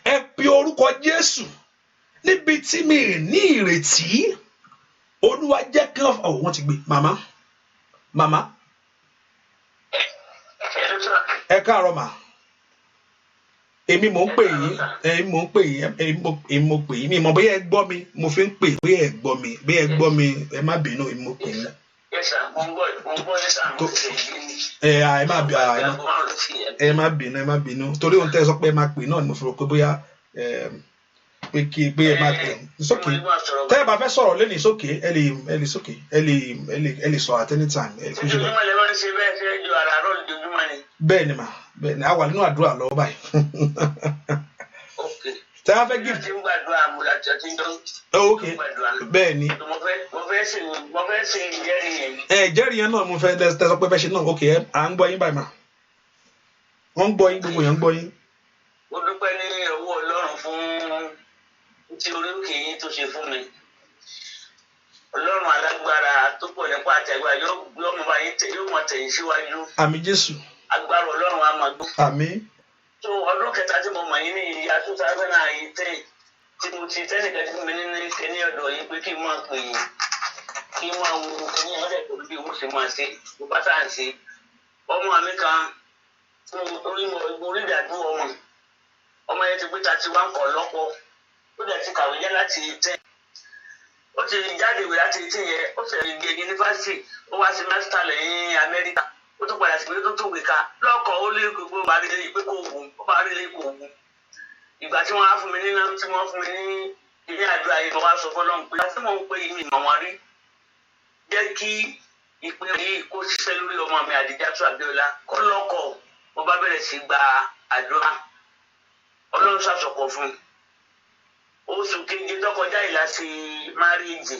Ẹ pe orúkọ Jésù. Níbi tí mi ò ní ìrètí. Olúwa jẹ́ kí wọ́n wọ́n ti gbé. Màmá. Ẹ káàárọ̀ mà. Èmi mò ń pè yín. Èmi mò ń pè yín. Èmi mo pè yín. Mi mọ̀ bóyá ẹ gbọ́ mi. Mo fi ń pè bóyá ẹ gbọ́ mi. Bóyá ẹ gbọ́ mi. Ẹ má bínú. Èmi mo pè yín. Ẹ má bínú torí ohun tẹ́ sọ pé ẹ má pè náà ni mo fi rò pé bóyá pé ẹ má pè sókè tẹ́ ẹ bá fẹ́ sọ̀rọ̀ lẹ́nu sókè ẹ lè sókè ẹ lè sọ at any time ẹ fi ṣe bẹ́ẹ̀ ni mà bẹ́ẹ̀ ni a wà nínú àdúrà lọ́wọ́ báyìí tẹ́ a fẹ́ gift ok bẹ́ẹ̀ ni ìjẹ́rìí yẹn náà mo fẹ́ tẹ́ sọ pé fẹ́ ṣe náà ok à ń gbọ́ yín báyìí mà wọ́n ń gbọ́ yín gbogbo yẹn ń gbọ́ yín. Mo dúpẹ́ ní ọwọ́ Ọlọ́run fún tí orí òkè yín tó ṣe fún mi. Ọlọ́run alágbára tó pọ̀ nípa àtẹ̀gbà yóò mọ tẹ̀yìn síwájú. Àmín Jésù. Agbára Ọlọ́run á máa gbó. Àmín. So ọdún kẹta tí mo mọ̀ yín ní ìyá 2018 tí mo ti tẹ́nìkan tí mi ní kíní ọ̀dọ̀ yín pé kí n máa pè yín kí n máa wo kíní ọ̀dẹ̀ tó bí mo sì máa ṣe mo bá sáà ń ṣe. Ọmọ mi kan orí ìdádúró ọmọ yẹn ti gbé 31 kọ̀ lọ́pọ̀ ó dẹ̀ ti kàwé yẹn láti 10 ó ti jáde ìwé láti 18 yẹn ó sì rí gé yunifásitì ó wá sí mẹ́sítà lẹ́yìn Amẹ́ríkà ó tún padà sí pé tó tún wé ká lọ́kọ̀ ó lé gbogbo bá rí lé pé kò wù ó bá rí lé kò wù ìgbà tí wọ́n á fún mi ní náà tí wọ́n fún mi ní ilé àdúrà yìí mo wá sọ fọlọ́run pé àti mò ń pè yín ìmọ̀ wọn rí jẹ́ kí ìpín yìí kó ṣiṣẹ́ lórí ọmọ mi Àdìjátù Abíọ́lá kó lọ́kọ̀ mo bá bẹ̀rẹ̀ sí gba àdúrà Ọlọ́run ṣàṣọpọ̀ fún oṣù keje tó kọjá yìí láti máríìjì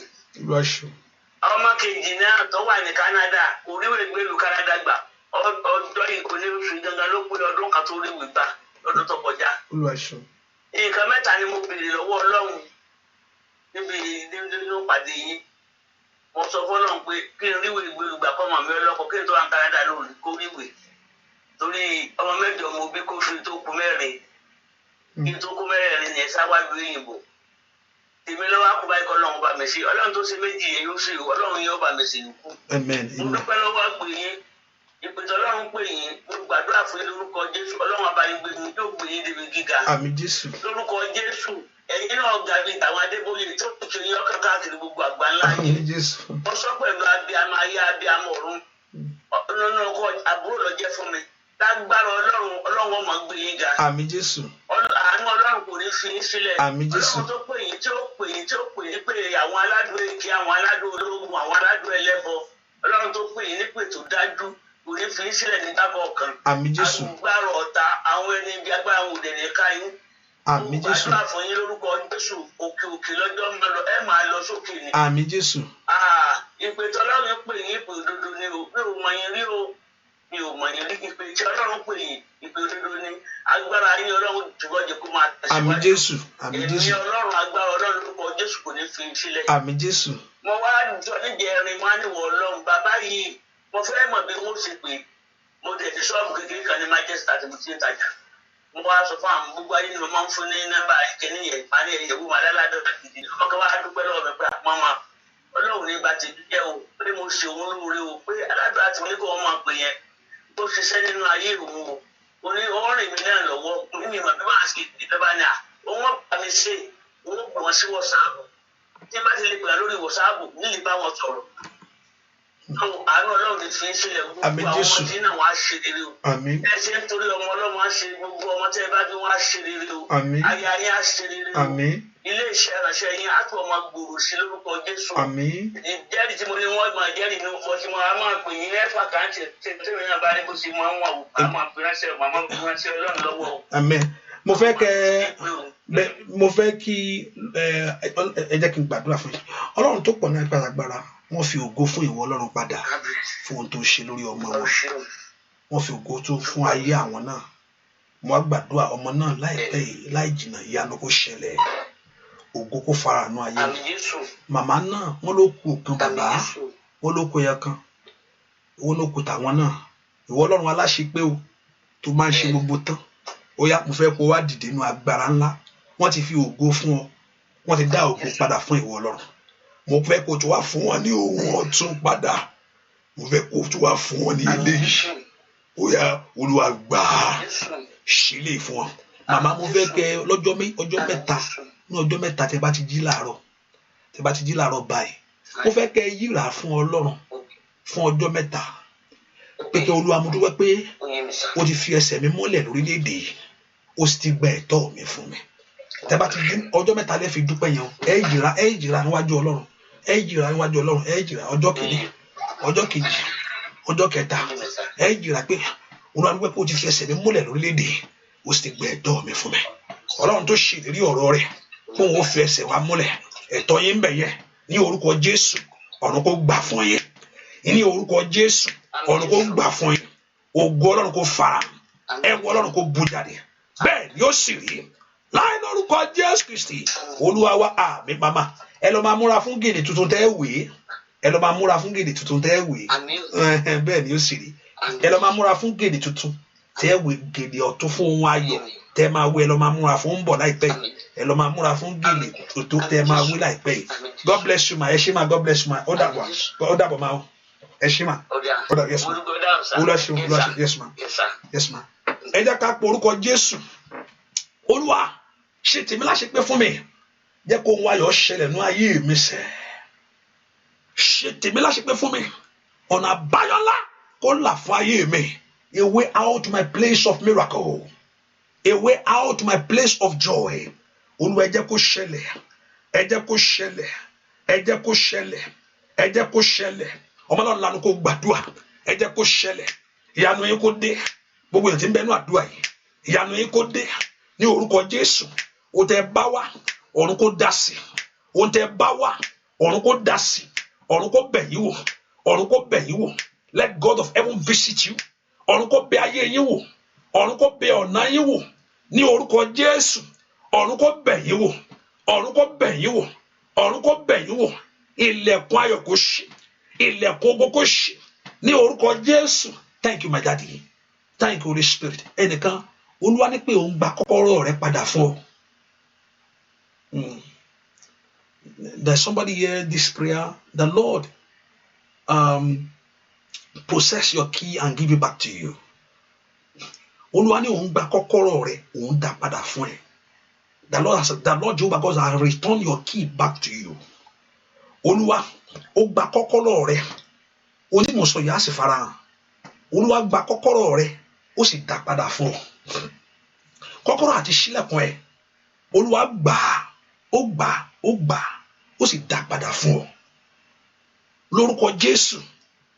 ọmọ kejì náà tó wà ní Canada oríwèé gbèlú Canada gbà ọjọ́ ìkólé oṣù gangan ló pé ọdún kan tó ríwèé gbà lọ́dún tó kọjá nǹkan mẹ́ta ni mo béèrè lọ́wọ́ Ọlọ́run níbi nínú pàdé yìí mo sọ fọ́lọ́run pé kí n ríwèé gbèlú gbà kọ́ mọ̀ mi ọlọ́kọ̀ kí n tó wà ní Canada lórí kó ríwèé torí ọmọ mẹ́jọ mo bí kó fi tó kú mẹ́rin kí n tó kú mẹ́rin yẹn sáwájú òyìnbó èmi lọ́wọ́ àkùbá ikọ̀ Ọlọ́run bá mi ṣe Ọlọ́run tó ṣe méjì yẹn yóò ṣe Ọlọ́run yóò bá mi ṣe nìkú. Mo dúpẹ́ lọ́wọ́ àgbè yín ìpèsè Ọlọ́run pè yín mo gbàdúrà fún yín lórúkọ Jésù Ọlọ́run àbáyégbé yín yóò gbé yín débi gíga. Àmín Jésù. Lórúkọ Jésù ẹ̀yin náà ga bíi tàwọn Adébóyè tó ṣe yín ọkàn káàkiri gbogbo àgbáńlá yìí. Àmín Jésù. Mo sọ pẹ̀lú abiyamọ ayé abiyamọ ọ̀run nínú ọkọ àbúrò lọ jẹ́ fún mi lágbára Ọlọ́run ọmọ gbé yín ga. Àmín Jésù. Àánú Ọlọ́run kò ní fi yín sílẹ̀. Àmín Jésù. Ọlọ́run tó pè yín tí ó pè yín pé àwọn aládùn èké àwọn aládùn ológun àwọn aládùn ẹlẹ́bọ Ọlọ́run tó pè yín nípè tó dájú kò ní fi yín sílẹ̀ ní dábọ̀ kan. Àmín Jésù. Agbára ọ̀tá àwọn ẹni bí agbára wọn ò dẹ̀ ní ká yín. Àmín Jésù. Àdúrà fún yín lórúkọ Jésù òkè òkè lọ́jọ́ ẹ máa lọ sókè ni. Àmín Jésù. Ìpè tí Ọlọ́run pè yín ìpè òdodo ni o mi ò mọ̀ yín rí o mi ò mọ̀ yín rí ìpè tí Ọlọ́run pè yín ìpè òdodo ni agbára yín Ọlọ́run jùlọ jẹ́ kó máa tẹ̀síwájú. Àmín Jésù. Àmín Jésù. Ẹ̀mí Ọlọ́run agbára Ọlọ́run lórúkọ Jésù kò ní fi sílẹ̀. Àmín Jésù. Mo wá jọ níjẹrin máa ní wọ Ọlọ́run bàbá yìí mo fẹ́ mọ̀ bí wọ́n ṣe pé mo dẹ̀ ti ṣọ́ọ̀bù kékeré kan ní Manchester àti mo ti ń tajà mo wá sọ fún àwọn gbogbo ayé ni mo máa ń fún ní nọ́mbà ìkíní yẹn parí ẹ̀yẹ̀wò màdáládọ́ gidi ọkọ̀ wa dúpẹ́ lọ́wọ́ mi pé àpọ́n máa Ọlọ́run ní bá ti jẹ́ o pé mo ṣe òun lóore o pé aládùn àti mo ní kó wọ́n máa pè yẹn tó ṣiṣẹ́ nínú ayé òun o mo ní ọ̀rìn mi náà lọ́wọ́ mo ní mi mọ̀ bí wọ́n á ṣe ìjọba ní à òun bá mi ṣe òun gbọ̀ wọ́n sí wọ́sáàbù tí bá ti lè pè lórí wọ́sáàbù nílì bá wọn sọ̀rọ̀ àánú Ọlọ́run ti fi ń ṣẹlẹ̀ gbogbo àwọn ọmọ tí náà wọ́n á ṣe rere o ẹ ṣe ń torí ọmọ Ọlọ́run á ṣe gbogbo ọmọ tẹ́ ẹ bá bí wọ́n á ṣe rere o aya yín á ṣe rere o ilé iṣẹ́ ìránṣẹ́ yín á tún ọmọ gbòòrò sí lórúkọ Jésù ìjẹ́rìí tí mo ní wọ́n máa jẹ́rìí ní ọkọ̀ tí mo máa pè yín ẹ̀fà káńtì tẹ́lẹ̀ náà bá ní bó ti máa ń wà wò á máa fi ránṣẹ́ màmá fi ránṣẹ́ Ọlọ́run lọ́wọ́ o. Àmín. Mo fẹ́ kí ẹ jẹ́ kí n gbàdúrà fún yín. Ọlọ́run tó pọ̀ ní agbára wọ́n fi ògo fún ìwọ Ọlọ́run padà fún ohun tó ṣe lórí ọmọ wọn. Wọ́n fi ògo tó fún ayé àwọn náà. Mo wá gbàdúrà ọmọ náà láìpẹ́ yìí láì jìnnà ìyanu kó ṣẹlẹ̀. Ògo kó farahàn ayé. Màmá náà wọ́n ló kù kan bàbá wọ́n ló kù ẹyọ kan wọ́n ló kù tàwọn náà. Ìwọ Ọlọ́run aláṣepé o tó máa ń ṣe gbogbo tán. Ó yá mo fẹ́ kó wá dìde nínú agbára ńlá. Wọ́n ti fi ògo fún ọ. Wọ́n ti dá ògo padà fún ìwọ Ọlọ́run. Mo fẹ́ kó tó wá fún wọn ní ohun ọ̀tun padà. Mo fẹ́ kó tó wá fún wọn ní ilé yìí. Ó yá Olúwa gbà á ṣílẹ̀ fún wọn. Màmá mo fẹ́ kẹ́ ọjọ́ mẹ́ta ní ọjọ́ mẹ́ta tẹ́ bá ti jí láàárọ̀ báyìí. Mo fẹ́ kẹ́ yíra fún Ọlọ́run fún ọjọ́ mẹ́ta. Pé kí Olúwa mo dúpẹ́ pé ó ti fi ẹsẹ̀ mi mọ́lẹ̀ lórílẹ̀‐èdè yìí. Ó sì ti gba ẹ̀tọ́ mi fún mi. Tẹ́ bá ti jí ọjọ́ mẹ́ta lẹ́ fi dúpẹ́ yẹn ẹ jìra níwájú Ọlọ́run. Ẹ jìra níwájú Ọlọ́run. Ẹ jìra ọjọ́ kìíní ọjọ́ kejì ọjọ́ kẹta. Ẹ jìra pé Olúwa dúpẹ́ pé ó ti fi ẹsẹ̀ mi mọ́lẹ̀ lórílẹ̀‐èdè yìí. Ó sì ti gba ẹ̀tọ́ mi fún mi. Ọlọ́run tó ṣèlérí ọ̀rọ̀ rẹ̀ fún òun fi ẹsẹ̀ wa múlẹ̀ ẹ̀tọ́ yín ń bẹ̀ yẹn ní orúkọ Jésù ọ̀run kó gbà fún yín ní orúkọ Jésù ọ̀run kó gbà fún yín ògo Ọlọ́run kó fara ẹwọ Ọlọ́run kó bú jáde bẹ́ẹ̀ ni ó sì rí láì lórúkọ Jésù Kristi Olúwa wa àmín. Màmá ẹ lọ máa múra fún gèdè tuntun tẹ́ wé bẹ́ẹ̀ ni ó sì rí ẹ lọ máa múra fún gèdè tuntun tẹ́ wé gèdè ọ̀tún fún ohun ayọ̀ tẹ́ máa wé ẹ lọ máa múra fún ń bọ̀ láìpẹ́ yìí ẹ lọ máa múra fún gèlè tó tẹ́ máa wé láìpẹ́ yìí. God bless you ma ẹ ṣé ma God bless you ma ó dàbọ̀ ma ó ẹ ṣé ma ó dàbọ̀ yes ma olùwàṣẹ yes ma ẹ jẹ́ ká pọ̀ orúkọ Jésù. Olúwa ṣe tèmi láṣẹ pé fún mi jẹ́ kó ohun ayọ̀ ṣẹlẹ̀ ní ayé mi sẹ́ ṣe tèmi láṣẹ pé fún mi ọ̀nà àbáyọ ńlá kó là fún ayé mi a way out to my place of miracle. A way out to my place of joy. Olúwa ẹ jẹ́ kó ṣẹlẹ̀ ẹ jẹ́ kó ṣẹlẹ̀ ẹ jẹ́ kó ṣẹlẹ̀ ẹ jẹ́ kó ṣẹlẹ̀ ọmọ náà lanu kó gbàdúrà ẹ jẹ́ kó ṣẹlẹ̀ ìyanu yín kó dé gbogbo èèyàn tí ń bẹ nínú àdúrà yìí ìyanu yín kó dé ní orúkọ Jésù. Ó tẹ́ bá wá ọ̀run kó dá sí ó tẹ́ bá wá ọ̀run kó dá sí ọ̀run kó bẹ̀ yín wò ọ̀run kó bẹ̀ yín wò. Let God of heaven visit you. Ọ̀run kó bẹ̀ ayé yín wò ọ̀run kó bẹ̀ ọ̀nà yín wò ní orúkọ Jésù. Ọ̀run kó bẹ̀ yín wò ọ̀run kó bẹ̀ yín wò ọ̀run kó bẹ̀ yín wò. Ilẹ̀kùn ayọ̀ kó ṣí ilẹ̀kùn ògo kó ṣí ní orúkọ Jésù. Thank you my daddy. Thank you Holy Spirit. Ẹnìkan Olúwa ní pé òun gba kọ́kọ́rọ́ rẹ padà fún ọ. There's somebody here this prayer. The Lord possess your key and give it back to you. Olúwa ní òun gba kọ́kọ́rọ́ rẹ òun dá padà fún ẹ. The Lord Jehovah God has returned your key back to you. Olúwa ó gba kọ́kọ́rọ́ rẹ onímọ̀sọ̀ yà á sì farahàn. Olúwa gba kọ́kọ́rọ́ rẹ ó sì dá padà fún ọ. Kọ́kọ́rọ́ àti ṣílẹ̀kùn ẹ Olúwa gbà ó sì dá padà fún ọ. Lórúkọ Jésù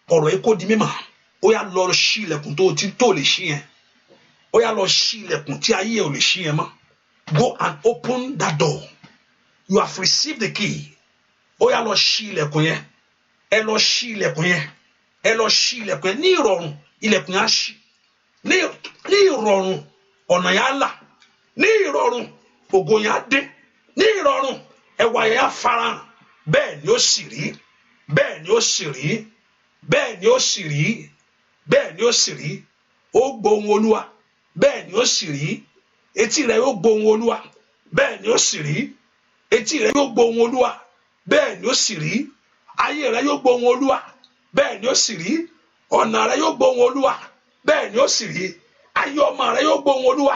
ọ̀rọ̀ yìí kó di mímọ̀. Ó yá lọ ṣí ilẹ̀kùn tó lè ṣí yẹn. Ó yá lọ ṣí ilẹ̀kùn tí ayé ò lè ṣí yẹn mọ́. Go and open that door. You have received the key. Ó yá lọ ṣí ilẹ̀kùn yẹn. Ẹ lọ ṣí ilẹ̀kùn yẹn. Ẹ lọ ṣí ilẹ̀kùn yẹn ní ìrọ̀rùn. Ilẹ̀kùn yẹn á ṣí. Ní ìrọ̀rùn ọ̀nà yẹn á là. Ní ìrọ̀rùn ògo yẹn á dé. Ní ìrọ̀rùn ẹwà yẹn á farahàn. Bẹ́ẹ̀ ni ó sì rí. Bẹ́ẹ̀ ni ó sì rí. Bẹ́ẹ̀ ni ó sì rí. Bẹ́ẹ̀ ni ó sì rí. Ó gbóhùn Olúwa. Bẹ́ẹ̀ ni ó sì rí. Etí rẹ̀ yóò gbóhùn Olúwa. Bẹ́ẹ̀ ni ó sì rí. Etí rẹ̀ yóò gbóhùn Olúwa. Bẹ́ẹ̀ ni ó sì rí. ayé rẹ yóò gbóhùn Olúwa bẹ́ẹ̀ ni ó sì rí. Ọ̀nà rẹ yóò gbóhùn Olúwa bẹ́ẹ̀ ni ó sì rí. Ayé ọmọ rẹ yóò gbóhùn Olúwa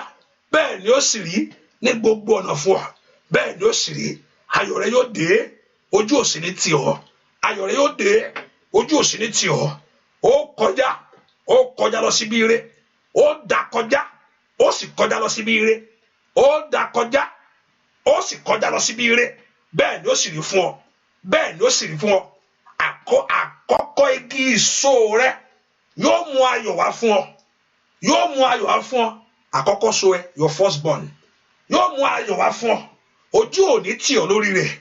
bẹ́ẹ̀ ni ó sì rí. Ní gbogbo ọ̀nà fún ọ bẹ́ẹ̀ ni ó sì rí. Ayọ̀ rẹ yóò dé, ojú ò sì ní tì ọ́. Ayọ̀ rẹ yóò dé, ojú ò sì ní tì ọ́. Ó kọjá lọ síbi ire. Ó dà kọjá, ó sì kọjá lọ síbi ire. Ó dà kọjá, ó sì kọjá lọ síbi ire. Bẹ́ẹ̀ ni ó sì rí fún ọ. Bẹ́ẹ̀ ni ó sì rí fún ọ. Àkọ́kọ́ igi ìso rẹ yóò mú ayọ̀ wá fún ọ. Yóò mú ayọ̀ wá fún ọ. Àkọ́kọ́ so ẹ, your firstborn. Yóò mú ayọ̀ wá fún ọ. Ojú ò ní tì ọ́ lórí rẹ̀.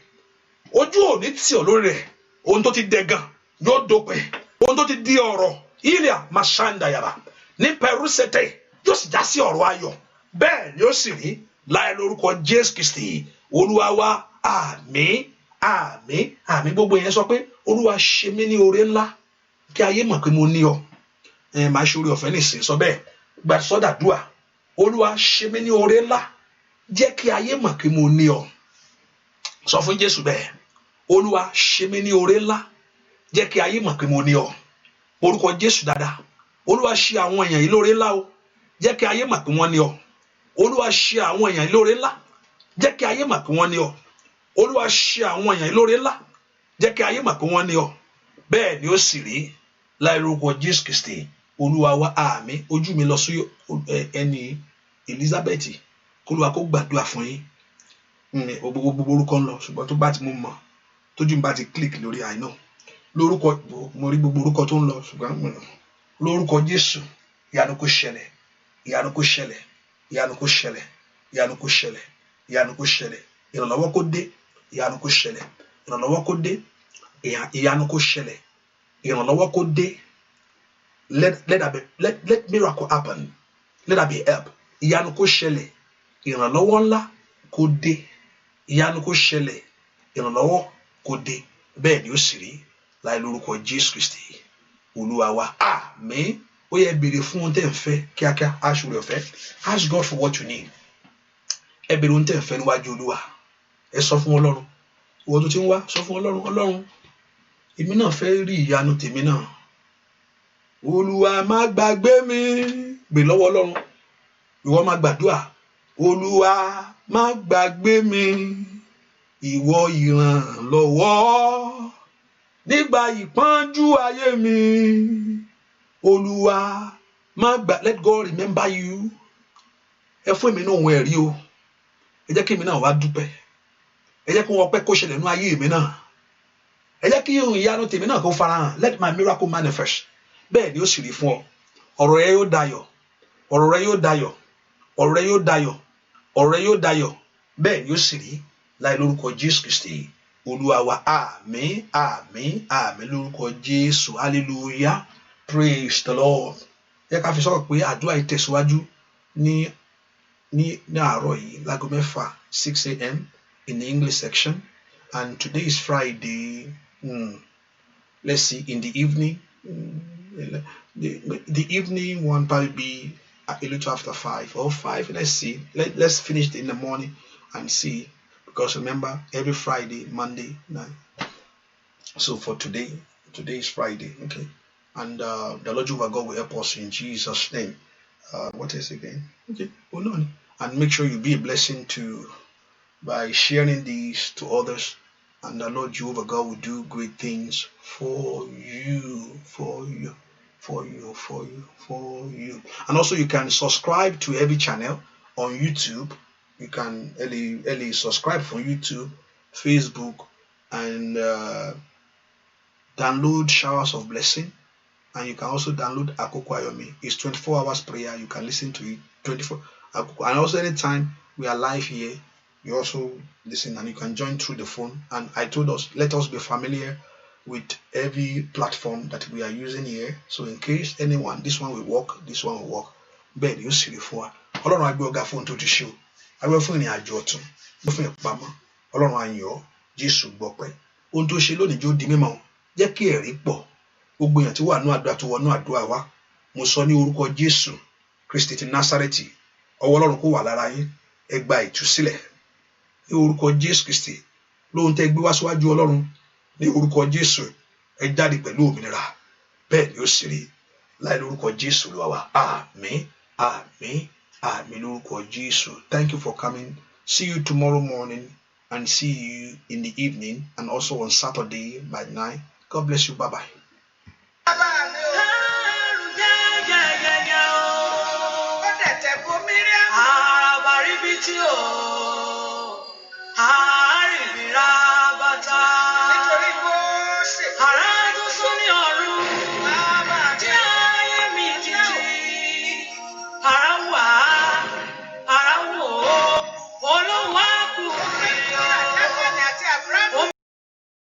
Ojú ò ní tì ọ́ lórí rẹ̀. Ohun tó ti dẹ̀gàn yóò dópin. Ohun tó ti di ọ̀rọ̀ ilẹ̀ masanda yàrá ní Pẹrúsẹ̀tẹ̀ yóò sì já sí ọ̀rọ̀ ayọ̀. Bẹ́ẹ̀ ni ó sì rí láì lórúkọ Jésù Kristi Olúwa wa. Àmín, àmín, àmín. Gbogbo yẹn sọ pé Olúwa ṣe mí ní oore ńlá kí ayé mọ̀ pé mo ní ọ. Máa ṣe oore ọ̀fẹ́ nìsín sọ bẹ́ẹ̀ gba sọ́dàdúà. Olúwa ṣe mí ní oore ńlá jẹ́ kí ayé mọ̀ pé mo ní ọ. Sọ fún Jésù bẹ́ẹ̀. Olúwa ṣe mí ní oore ńlá jẹ́ kí ayé mọ̀ pé mo ní ọ. Orúkọ Jésù dáadáa. Olúwa ṣe àwọn èèyàn yìí lóore ńlá o jẹ́ kí ayé mọ̀ pé wọ́n ní ọ. Olúwa ṣe àwọn èèyàn yìí lóore ńlá jẹ́ kí ayé mọ̀ pé wọ́n ní ọ. Olúwa ṣe àwọn èèyàn yìí lóore ńlá jẹ́ kí ayé mọ̀ pé wọ́n ní ọ. Bẹ́ẹ̀ ni ó sì rí láì lórúkọ Jésù Kristi Olúwa wa. Àmín. Ojú mi lọ sí ẹni Elizabeth k'Olúwa kó gbàdúrà fún yín. Gbogbo orúkọ ń lọ ṣùgbọ́n tó bá ti mú mọ̀ tójú mi bá ti click lórí àìná lórúkọ mo rí gbogbo orúkọ tó ń lọ ṣùgbọ́n lórúkọ Jésù ìyanu kó ṣẹlẹ̀, ìyanu kó ṣẹlẹ̀, ìyanu kó ṣẹlẹ̀, ìyanu kó ṣẹlẹ̀, ìyanu kó ṣẹlẹ̀, ìrànlọ́wọ́ kó dé, ìyanu kó ṣẹlẹ̀, ìrànlọ́wọ́ kó dé, ìyanu kó ṣẹlẹ̀, ìrànlọ́wọ́ kó dé. Let miracle happen. Let there be help. Ìyanu kó ṣẹlẹ̀, ìrànlọ́wọ́ ńlá kó dé, ìyanu kó ṣẹlẹ̀, ìrànlọ́wọ́ kó dé. Bẹ́ẹ̀ ni ó sì rí láì lórúkọ Jésù Kristi Olúwa wa. Àmín. Ó yẹ béèrè fún ohun tẹ́ ń fẹ́ kíákíá. Ask oore ọ̀fẹ́. Ask God for what you need. Ẹ béèrè ohun tẹ́ ń fẹ́ níwájú Olúwa. Ẹ sọ fún Ọlọ́run. Ìwọ tó ti ń wá sọ fún Ọlọ́run. Ọlọ́run, èmi náà fẹ́ rí ìyanu tèmi náà. Olúwa má gbàgbé mi. Gbè lọ́wọ́ Ọlọ́run. Ìwọ máa gbàdúrà. Olúwa má gbàgbé mi. Ìwọ ìrànlọ́wọ́ nígbà ìpọ́njú ayé mi. Olúwa má gbà. Let God remember you. Ẹ fún èmi náà ohun ẹ̀rí o. Ẹ jẹ́ kí èmi náà wá dúpẹ́. Ẹ jẹ́ kí wọ́n pẹ́ kó ṣẹlẹ̀ nínú ayé mi náà. Ẹ jẹ́ kí ohun ìyanu tèmi náà kó farahàn. Let my miracle manifest. Bẹ́ẹ̀ ni ó sì rí fún ọ. Ọ̀rọ̀ rẹ yóò dayọ̀. Ọ̀rọ̀ rẹ yóò dayọ̀. Ọ̀rọ̀ rẹ yóò dayọ̀. Ọ̀rọ̀ rẹ yóò dayọ̀. Bẹ́ẹ̀ ni ó sì rí láì lórúkọ Jésù Kristi Olúwa wa. Àmín, àmín, àmín lórúkọ Jésù. Hallelujah. Praise the Lord. Ẹ ká fi sọ̀rọ̀ pé àdúrà yìí tẹ̀síwájú ní àárọ̀ yìí láago 6 a.m. in the English section, and today is Friday. Let's see, in the evening, the evening one probably be a little after 5 or 5. Let's see. Let's finish it in the morning and see, because remember every Friday, Monday night. So for today is Friday, okay, and the Lord Jehovah God will help us in Jesus' name. What is it again? Okay, hold on, and make sure you be a blessing by sharing these to others, and the Lord Jehovah God will do great things for you. And also you can subscribe to every channel on YouTube. You can subscribe from YouTube, Facebook, and download Showers of Blessing. And you can also download Akoko Ayomi. It's 24 hours prayer. You can listen to it 24 Akoko. And also anytime we are live here, you also listen, and you can join through the phone. And I told us, let us be familiar with every platform that we are using here. So in case anyone, this one will work, this one will work. Bẹ́ẹ̀ ni ó sì rí fún wa. Ọlọ́run á gbé ọ̀gá fún tó ti ṣe o. A gbé fún ìrìn àjò ọ̀tun. Gbé fún ìpamọ́. Ọlọ́run á yìn ọ́. Jésù gbọpẹ́. Ohun tó ṣe lónìí jó di mímọ́. Jẹ́ kí ẹ̀rí pọ̀. Gbogbo èèyàn tí wà nínú àdúrà tó wọnú àdúrà wa. Mo sọ ní orúkọ Jésù Kristi ti Násárẹ́tì. Ọwọ́ Ọlọ́run kó wà lára yín. Ẹ gba ìtúsílẹ̀. Ní orúkọ Jésù Kristi. Lóhun tẹ́ gbé wá síwájú Ọlọ́run. ní orúkọ Jésù ẹ jáde pẹ̀lú òmìnira bẹ́ẹ̀ ni ó sì rí láì lórúkọ Jésù Olúwa wa àmín àmín àmín lórúkọ Jésù. Thank you for coming. See you tomorrow morning and see you in the evening and also on Saturday by 9. God bless you. Bye bye.